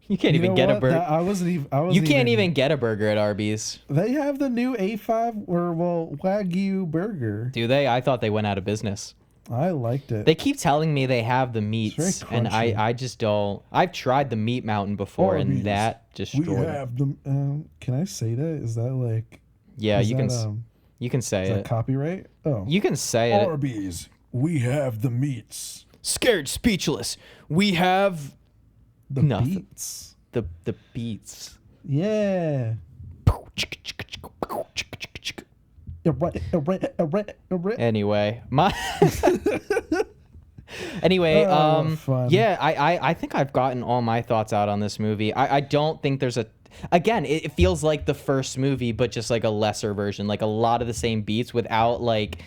Speaker 3: You can't
Speaker 4: You
Speaker 3: even
Speaker 4: know
Speaker 3: get a
Speaker 4: what?
Speaker 3: burger.
Speaker 4: I wasn't
Speaker 3: You can't even get a burger at Arby's.
Speaker 4: They have the new A5 or Wagyu burger.
Speaker 3: Do they? I thought they went out of business.
Speaker 4: I liked it.
Speaker 3: They keep telling me they have the
Speaker 4: very
Speaker 3: meats, and
Speaker 4: crunchy.
Speaker 3: I just don't. I've tried the meat mountain before,
Speaker 4: Arby's.
Speaker 3: and that destroyed.
Speaker 4: We have the. Can I say that? Is that like?
Speaker 3: Yeah,
Speaker 4: is
Speaker 3: you
Speaker 4: that,
Speaker 3: can. You can say
Speaker 4: Is that
Speaker 3: it.
Speaker 4: copyright? Oh.
Speaker 3: You can say it.
Speaker 4: Arby's. We have the meats.
Speaker 3: Scared speechless. We have
Speaker 4: The
Speaker 3: nothing.
Speaker 4: beats.
Speaker 3: The beats.
Speaker 4: Yeah.
Speaker 3: Anyway, my anyway,
Speaker 4: Oh, fun.
Speaker 3: yeah, I think I've gotten all my thoughts out on this movie. I don't think there's a again, it feels like the first movie, but just like a lesser version, like a lot of the same beats without like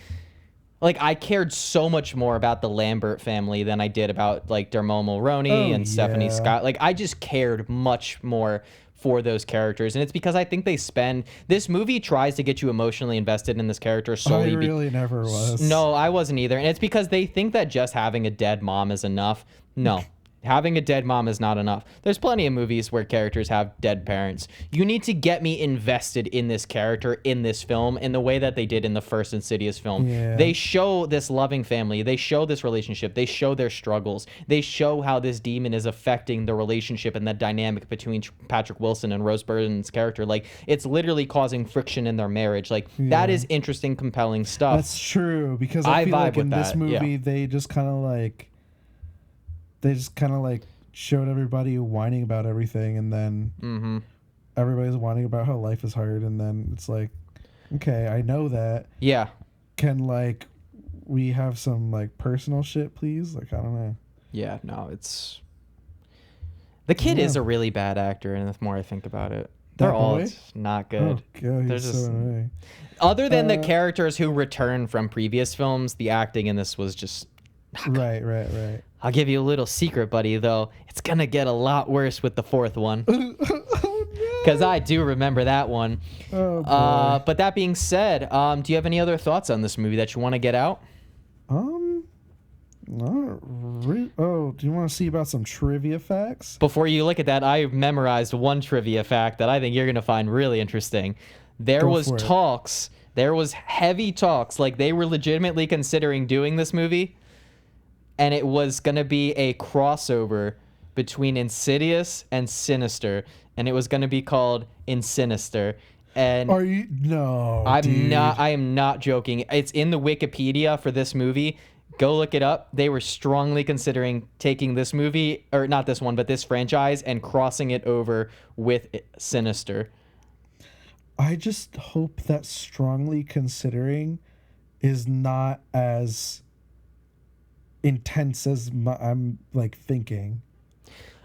Speaker 3: I cared so much more about the Lambert family than I did about like Dermot Mulroney and Stephanie
Speaker 4: yeah.
Speaker 3: Scott. Like I just cared much more for those characters, and it's because I think this movie tries to get you emotionally invested in this character solely.
Speaker 4: I really never was.
Speaker 3: No, I wasn't either, and it's because they think that just having a dead mom is enough. No. Having a dead mom is not enough. There's plenty of movies where characters have dead parents. You need to get me invested in this character in this film in the way that they did in the first Insidious film.
Speaker 4: Yeah.
Speaker 3: They show this loving family. They show this relationship. They show their struggles. They show how this demon is affecting the relationship and the dynamic between Patrick Wilson and Rose Byrne's character. Like, it's literally causing friction in their marriage. Like, that is interesting, compelling stuff.
Speaker 4: That's true, because I feel
Speaker 3: vibe
Speaker 4: like
Speaker 3: with
Speaker 4: in this
Speaker 3: that, yeah.
Speaker 4: movie they just kind of like showed everybody whining about everything, and then everybody's whining about how life is hard, and then it's like, okay, I know that.
Speaker 3: Yeah.
Speaker 4: Can like we have some like personal shit, please? Like, I don't know.
Speaker 3: Yeah, no, it's... The kid is a really bad actor, and the more I think about it, they're all
Speaker 4: boy?
Speaker 3: not good.
Speaker 4: Oh god,
Speaker 3: They're
Speaker 4: he's
Speaker 3: just-
Speaker 4: so annoying.
Speaker 3: Other than the characters who return from previous films, the acting in this was just...
Speaker 4: Right.
Speaker 3: I'll give you a little secret, buddy, though. It's gonna get a lot worse with the fourth one. Because I do remember that one.
Speaker 4: Oh boy.
Speaker 3: But that being said, do you have any other thoughts on this movie that you want to get out?
Speaker 4: Do you want to see about some trivia facts?
Speaker 3: Before you look at that, I memorized one trivia fact that I think you're going to find really interesting. There
Speaker 4: Go
Speaker 3: was
Speaker 4: for it.
Speaker 3: talks, there was heavy talks, like they were legitimately considering doing this movie, and it was going to be a crossover between Insidious and Sinister, and it was going to be called Insinister. And
Speaker 4: Are you? No, dude.
Speaker 3: I am not joking. It's in the Wikipedia for this movie. Go look it up. They were strongly considering taking this movie, or not this one, but this franchise, and crossing it over with Sinister.
Speaker 4: I just hope that strongly considering is not as intense as I'm like thinking.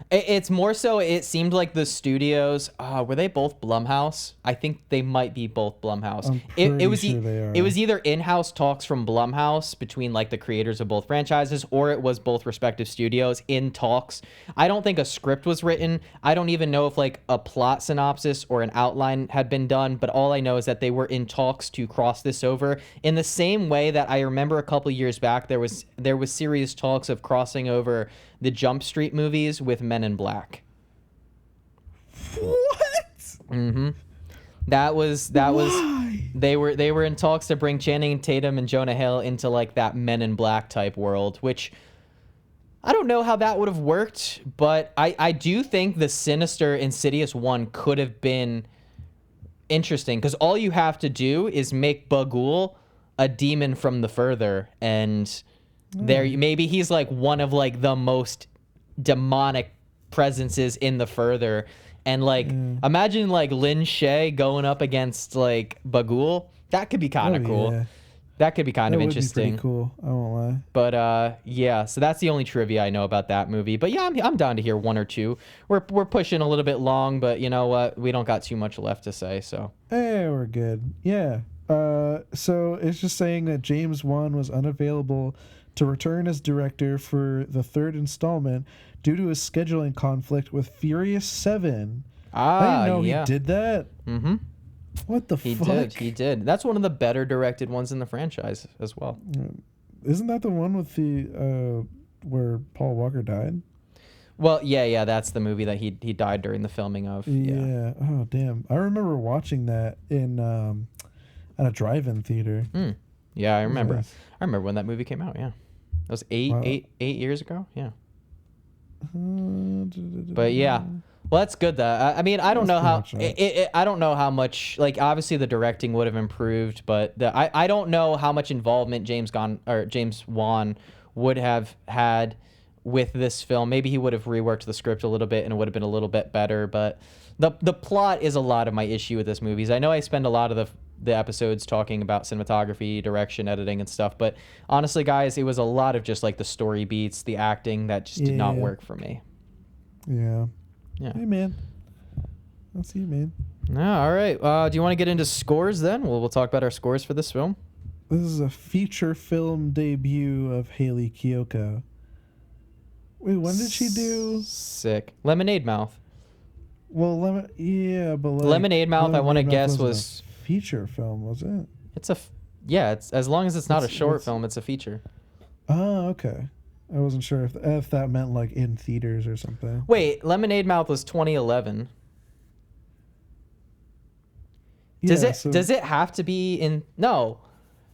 Speaker 3: It's more so, it seemed like the studios, were they both Blumhouse? I think they might be both Blumhouse.
Speaker 4: I'm
Speaker 3: It
Speaker 4: pretty
Speaker 3: was
Speaker 4: sure they are.
Speaker 3: It was either in-house talks from Blumhouse between like the creators of both franchises, or it was both respective studios in talks. I don't think a script was written. I don't even know if like a plot synopsis or an outline had been done, but all I know is that they were in talks to cross this over in the same way that I remember a couple years back there was serious talks of crossing over the Jump Street movies with Men in Black.
Speaker 4: What?
Speaker 3: That was
Speaker 4: Why?
Speaker 3: they were in talks to bring Channing Tatum and Jonah Hill into like that Men in Black type world, which I don't know how that would have worked, but I do think the Sinister Insidious one could have been interesting, because all you have to do is make Bagul a demon from the further, and there maybe he's like one of like the most demonic presences in the further, and like imagine like Lin Shaye going up against like Bagul. That could be kind of cool.
Speaker 4: Yeah.
Speaker 3: That could be kind
Speaker 4: That
Speaker 3: of
Speaker 4: would be
Speaker 3: interesting.
Speaker 4: pretty cool. I won't lie.
Speaker 3: But yeah, so that's the only trivia I know about that movie. But yeah, I'm down to hear one or two. We're pushing a little bit long, but you know what? We don't got too much left to say, so.
Speaker 4: Hey, we're good. Yeah. So it's just saying that James Wan was unavailable to return as director for the third installment due to his scheduling conflict with Furious 7. I didn't know he did that.
Speaker 3: Mm-hmm.
Speaker 4: What the fuck?
Speaker 3: He did. That's one of the better directed ones in the franchise as well.
Speaker 4: Isn't that the one with the where Paul Walker died?
Speaker 3: Well, yeah, that's the movie that he died during the filming of.
Speaker 4: Yeah. Oh, damn. I remember watching that in at a drive-in theater.
Speaker 3: Yeah, I remember.
Speaker 4: Nice.
Speaker 3: I remember when that movie came out, yeah. That was eight,
Speaker 4: Wow.
Speaker 3: eight years ago. Yeah. But yeah, well, that's good though. I mean, I don't know how.
Speaker 4: That's pretty much
Speaker 3: I don't know how much. Like, obviously, the directing would have improved, but I don't know how much involvement James Wan would have had with this film. Maybe he would have reworked the script a little bit, and it would have been a little bit better. But the plot is a lot of my issue with this movie. I know I spend a lot of the episodes talking about cinematography, direction, editing, and stuff. But honestly, guys, it was a lot of just like the story beats, the acting that just did not
Speaker 4: Yeah.
Speaker 3: work for me.
Speaker 4: Yeah.
Speaker 3: Yeah.
Speaker 4: Hey, man. That's you, man.
Speaker 3: All right. Do you want to get into scores then? We'll talk about our scores for this film.
Speaker 4: This is a feature film debut of Hayley Kiyoko. Wait, when did she do?
Speaker 3: Sick. Lemonade Mouth.
Speaker 4: Well, but like,
Speaker 3: Lemonade Mouth, I want to
Speaker 4: Lemonade Mouth
Speaker 3: guess
Speaker 4: wasn't
Speaker 3: was.
Speaker 4: a feature film, was it?
Speaker 3: It's a. Yeah, it's as long as it's not a
Speaker 4: It's-
Speaker 3: short
Speaker 4: it's-
Speaker 3: film, it's a feature.
Speaker 4: Oh, okay. I wasn't sure if that meant like in theaters or something.
Speaker 3: Wait, Lemonade Mouth was 2011. Does it have to be in? No,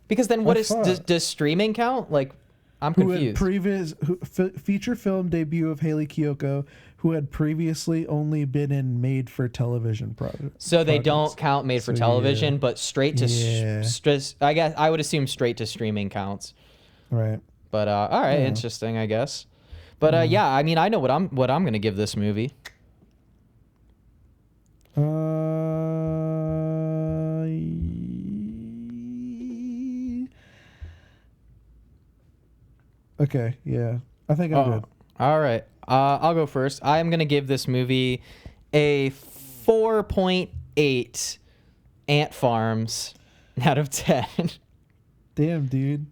Speaker 3: because then what
Speaker 4: I
Speaker 3: is
Speaker 4: thought-
Speaker 3: does streaming count? Like, I'm
Speaker 4: Who had
Speaker 3: confused.
Speaker 4: feature film debut of Hayley Kiyoko, who had previously only been in made-for-television projects.
Speaker 3: So they don't count made for
Speaker 4: So,
Speaker 3: television,
Speaker 4: yeah.
Speaker 3: but straight to.
Speaker 4: Yeah.
Speaker 3: I guess I would assume straight to streaming counts.
Speaker 4: Right.
Speaker 3: But all right,
Speaker 4: Yeah.
Speaker 3: interesting, I guess. But yeah, I mean, I know what I'm gonna give this movie.
Speaker 4: Okay, yeah. I think I'm good.
Speaker 3: All right, I'll go first. I am gonna give this movie a 4.8 ant farms out of 10.
Speaker 4: Damn, dude.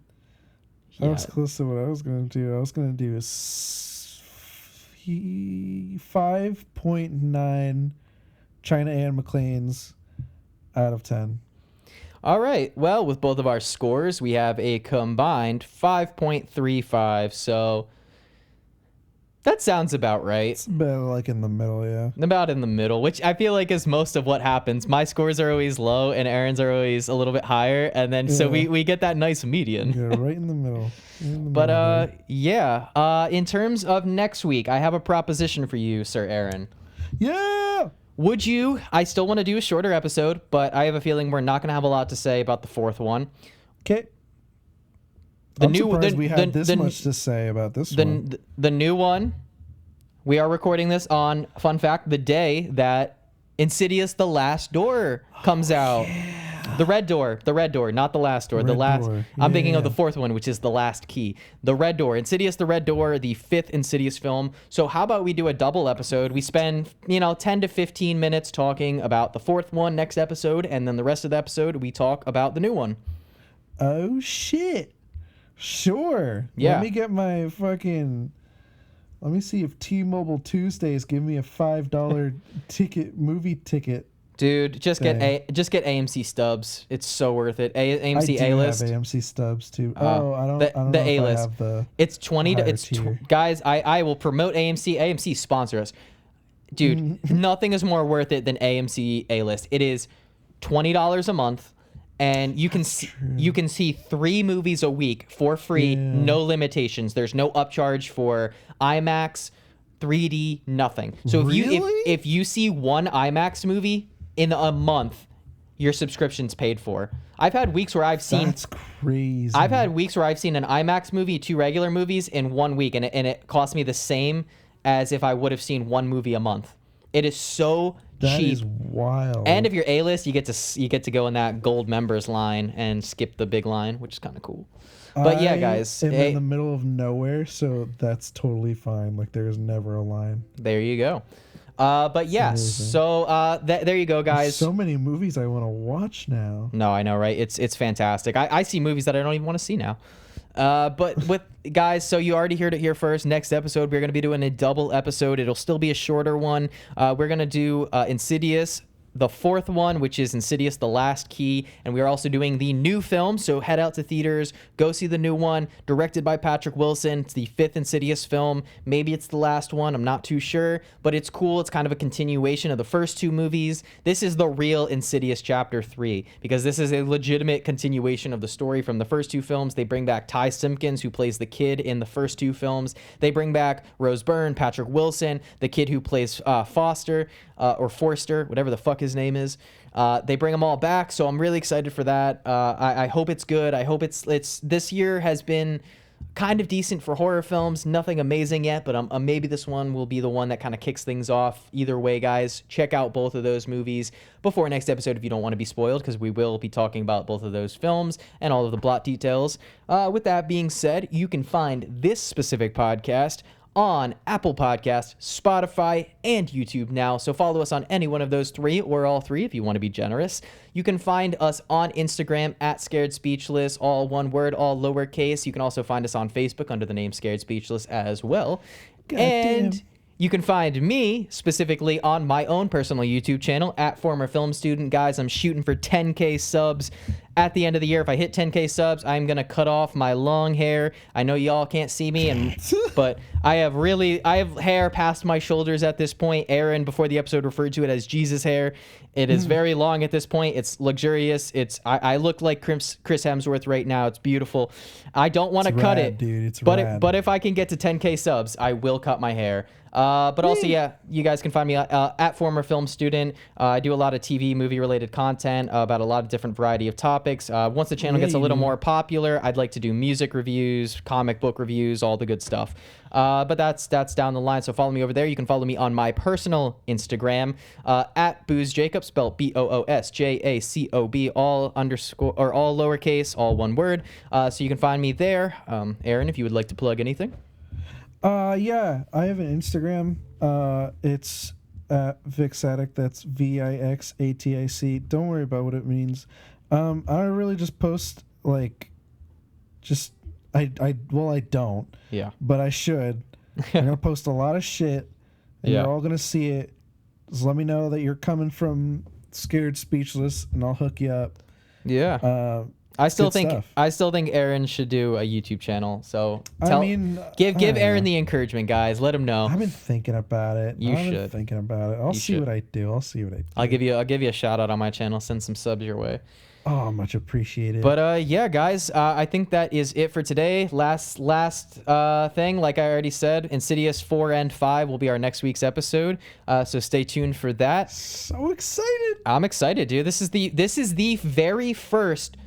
Speaker 4: That was
Speaker 3: Yeah.
Speaker 4: close to what I was going to do. I was going to do a 5.9 China Anne McClain's out of 10.
Speaker 3: All right. Well, with both of our scores, we have a combined 5.35. So that sounds about right.
Speaker 4: It's about like in the middle, yeah.
Speaker 3: About in the middle, which I feel like is most of what happens. My scores are always low and Aaron's are always a little bit higher. And then so
Speaker 4: Yeah.
Speaker 3: we get that nice median.
Speaker 4: Yeah, right in the middle.
Speaker 3: But yeah. In terms of next week, I have a proposition for you, Sir Aaron.
Speaker 4: yeah.
Speaker 3: Would you? I still want to do a shorter episode, but I have a feeling we're not going to have a lot to say about the fourth one.
Speaker 4: Okay.
Speaker 3: The
Speaker 4: I'm
Speaker 3: new-
Speaker 4: surprised
Speaker 3: the-
Speaker 4: we had
Speaker 3: the-
Speaker 4: this
Speaker 3: the-
Speaker 4: much to say about this one.
Speaker 3: The new one. We are recording this on, fun fact, the day that Insidious: The Last Door comes out. The red door, not the last door. The
Speaker 4: Red
Speaker 3: last.
Speaker 4: Door.
Speaker 3: I'm thinking of
Speaker 4: Yeah.
Speaker 3: the fourth one, which is The Last Key. The Red Door, Insidious: The Red Door, the fifth Insidious film. So how about we do a double episode? We spend 10 to 15 minutes talking about the fourth one next episode, and then the rest of the episode we talk about the new one.
Speaker 4: Oh shit. Sure.
Speaker 3: Yeah.
Speaker 4: Let me get my fucking. Let me see if T-Mobile Tuesdays give me a $5 movie ticket.
Speaker 3: Dude, just get
Speaker 4: Dang.
Speaker 3: AMC stubs. It's so worth it. AMC
Speaker 4: I do
Speaker 3: A-list.
Speaker 4: have AMC stubs too.
Speaker 3: Uh,
Speaker 4: I don't.
Speaker 3: the-
Speaker 4: I don't
Speaker 3: the
Speaker 4: know if
Speaker 3: A-list.
Speaker 4: I have the.
Speaker 3: It's 20 to
Speaker 4: higher
Speaker 3: it's
Speaker 4: tier.
Speaker 3: guys, I will promote AMC. AMC sponsor us. Dude, nothing is more worth it than AMC A-list. It is $20 a month and you can you can see 3 movies a week for free,
Speaker 4: Yeah.
Speaker 3: no limitations. There's no upcharge for IMAX, 3D, nothing. So if
Speaker 4: Really?
Speaker 3: if you see one IMAX movie in a month, your subscription's paid for. I've had weeks where I've seen
Speaker 4: That's crazy.
Speaker 3: I've had weeks where I've seen an IMAX movie, 2 regular movies in 1 week, and it cost me the same as if I would have seen 1 movie a month. It is so
Speaker 4: That
Speaker 3: cheap.
Speaker 4: is wild.
Speaker 3: And if you're A-list, you get to go in that gold members line and skip the big line, which is kind of cool. But yeah, guys,
Speaker 4: I'm in the middle of nowhere, so that's totally fine. Like there's never a line.
Speaker 3: there you go. But yeah,
Speaker 4: amazing.
Speaker 3: so there you go, guys.
Speaker 4: So many movies I want to watch now.
Speaker 3: No, I know, right? It's fantastic. I see movies that I don't even want to see now. But with guys, so you already heard it here first. Next episode, we're gonna be doing a double episode. It'll still be a shorter one. We're gonna do Insidious the fourth one, which is Insidious: The Last Key, and we are also doing the new film. So head out to theaters, go see the new one, directed by Patrick Wilson. It's the fifth Insidious film. Maybe it's the last one. I'm not too sure, but it's cool. It's kind of a continuation of the first two movies. This is the real Insidious Chapter 3 because this is a legitimate continuation of the story from the first two films. They bring back Ty Simpkins, who plays the kid in the first two films. They bring back Rose Byrne, Patrick Wilson, the kid who plays Foster or Forster, whatever the fuck his name is. They bring them all back, so I'm really excited for that. I hope it's good. I hope it's this year has been kind of decent for horror films. Nothing amazing yet, but maybe this one will be the one that kind of kicks things off. Either way, guys, check out both of those movies before next episode if you don't want to be spoiled, because we will be talking about both of those films and all of the plot details. With that being said, you can find this specific podcast on Apple Podcasts, Spotify, and YouTube now. So follow us on any one of those three or all three if you want to be generous. You can find us on Instagram at Scared Speechless, all one word, all lowercase. You can also find us on Facebook under the name Scared Speechless as well. And you can find me specifically on my own personal YouTube channel at Former Film Student. Guys, I'm shooting for 10K subs at the end of the year. If I hit 10K subs, I'm going to cut off my long hair. I know y'all can't see me, but I have hair past my shoulders at this point. Aaron, before the episode, referred to it as Jesus hair. It is very long at this point. It's luxurious. I look like Chris Hemsworth right now. It's beautiful. I don't want to cut it,
Speaker 4: dude. It's
Speaker 3: but
Speaker 4: rad.
Speaker 3: but if I can get to 10K subs, I will cut my hair. But also, yeah, you guys can find me at Former Film Student. I do a lot of TV, movie-related content about a lot of different variety of topics. Once the channel gets a little more popular, I'd like to do music reviews, comic book reviews, all the good stuff. But that's down the line, so follow me over there. You can follow me on my personal Instagram at BoozJacob, spelled BoosJacob, all underscore or all lowercase, all one word. So you can find me there. Aaron, if you would like to plug anything.
Speaker 4: Yeah, I have an Instagram. It's Vixatic. That's VIXATIC. Don't worry about what it means. I really just post I don't.
Speaker 3: Yeah.
Speaker 4: But I should. I'm gonna post a lot of shit, and
Speaker 3: Yeah.
Speaker 4: you're all gonna see it. Just let me know that you're coming from Scared Speechless, and I'll hook you up.
Speaker 3: Yeah. I still
Speaker 4: good stuff.
Speaker 3: think Aaron should do a YouTube channel. So give
Speaker 4: I don't
Speaker 3: Aaron
Speaker 4: know.
Speaker 3: the encouragement, guys. Let him know.
Speaker 4: I've been thinking about it.
Speaker 3: You
Speaker 4: I've been
Speaker 3: should.
Speaker 4: thinking about it. I'll
Speaker 3: You
Speaker 4: see
Speaker 3: should.
Speaker 4: what I do.
Speaker 3: I'll give you a shout out on my channel. Send some subs your way.
Speaker 4: Oh, much appreciated.
Speaker 3: But yeah, guys, I think that is it for today. Last thing, like I already said, Insidious 4 and 5 will be our next week's episode. So stay tuned for that.
Speaker 4: So excited.
Speaker 3: I'm excited, dude. This is the very first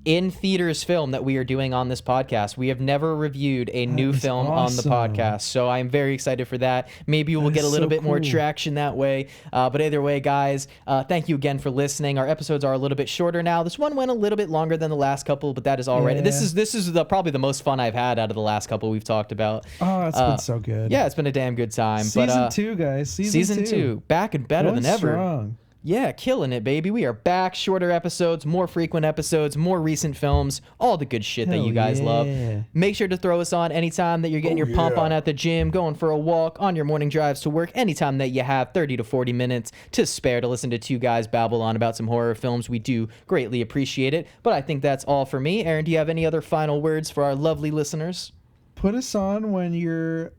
Speaker 3: in theaters film that we are doing on this podcast. We have never reviewed a new
Speaker 4: is
Speaker 3: film on the
Speaker 4: awesome.
Speaker 3: podcast, so I'm very excited for that. Maybe we'll
Speaker 4: That
Speaker 3: get a
Speaker 4: is
Speaker 3: little
Speaker 4: so
Speaker 3: bit more
Speaker 4: cool.
Speaker 3: traction that way. But either way, guys, thank you again for listening. Our episodes are a little bit shorter now. This one went a little bit longer than the last couple, but that is all right.
Speaker 4: Yeah.
Speaker 3: This is probably the most fun I've had out of the last couple we've talked about.
Speaker 4: Oh, it's been so good.
Speaker 3: Yeah, it's been a damn good time.
Speaker 4: Season 2, guys. Season
Speaker 3: 2, back and better
Speaker 4: Going
Speaker 3: than ever.
Speaker 4: strong.
Speaker 3: Yeah, killing it, baby. We are back. Shorter episodes, more frequent episodes, more recent films, all the good shit that
Speaker 4: Hell
Speaker 3: you guys love.
Speaker 4: yeah.
Speaker 3: Make sure to throw us on anytime that you're getting your pump on at the gym, going for a walk, on your morning drives to work, anytime that you have 30 to 40 minutes to spare to listen to two guys babble on about some horror films. We do greatly appreciate it. But I think that's all for me. Aaron, do you have any other final words for our lovely listeners?
Speaker 4: Put us on when you're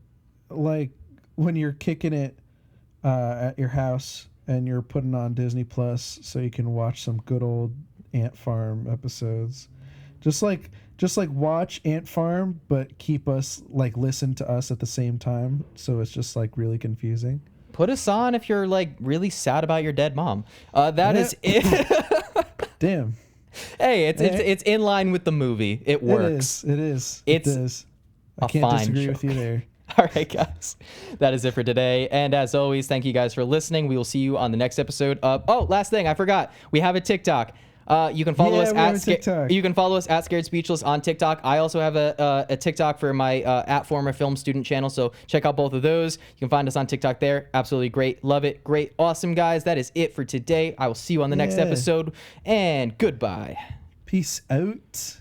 Speaker 4: kicking it at your house and you're putting on Disney Plus so you can watch some good old Ant Farm episodes. Just like watch Ant Farm, but keep us listen to us at the same time. So it's just really confusing.
Speaker 3: Put us on if you're really sad about your dead mom. That is it.
Speaker 4: Damn.
Speaker 3: Hey, it's in line with the movie. It works.
Speaker 4: It is.
Speaker 3: It's
Speaker 4: it is. I
Speaker 3: a
Speaker 4: can't
Speaker 3: fine
Speaker 4: disagree
Speaker 3: joke.
Speaker 4: with you there.
Speaker 3: All right, guys. That is it for today. And as always, thank you guys for listening. We will see you on the next episode of... Oh, last thing. I forgot. We have a TikTok. You can follow us
Speaker 4: we have a
Speaker 3: at
Speaker 4: TikTok.
Speaker 3: you can follow us at Scared Speechless on TikTok. I also have a TikTok for my at Former Film Student channel, so check out both of those. You can find us on TikTok there. Absolutely great. Love it. Great. Awesome, guys. That is it for today. I will see you on the next
Speaker 4: Yeah.
Speaker 3: episode, and goodbye.
Speaker 4: Peace out.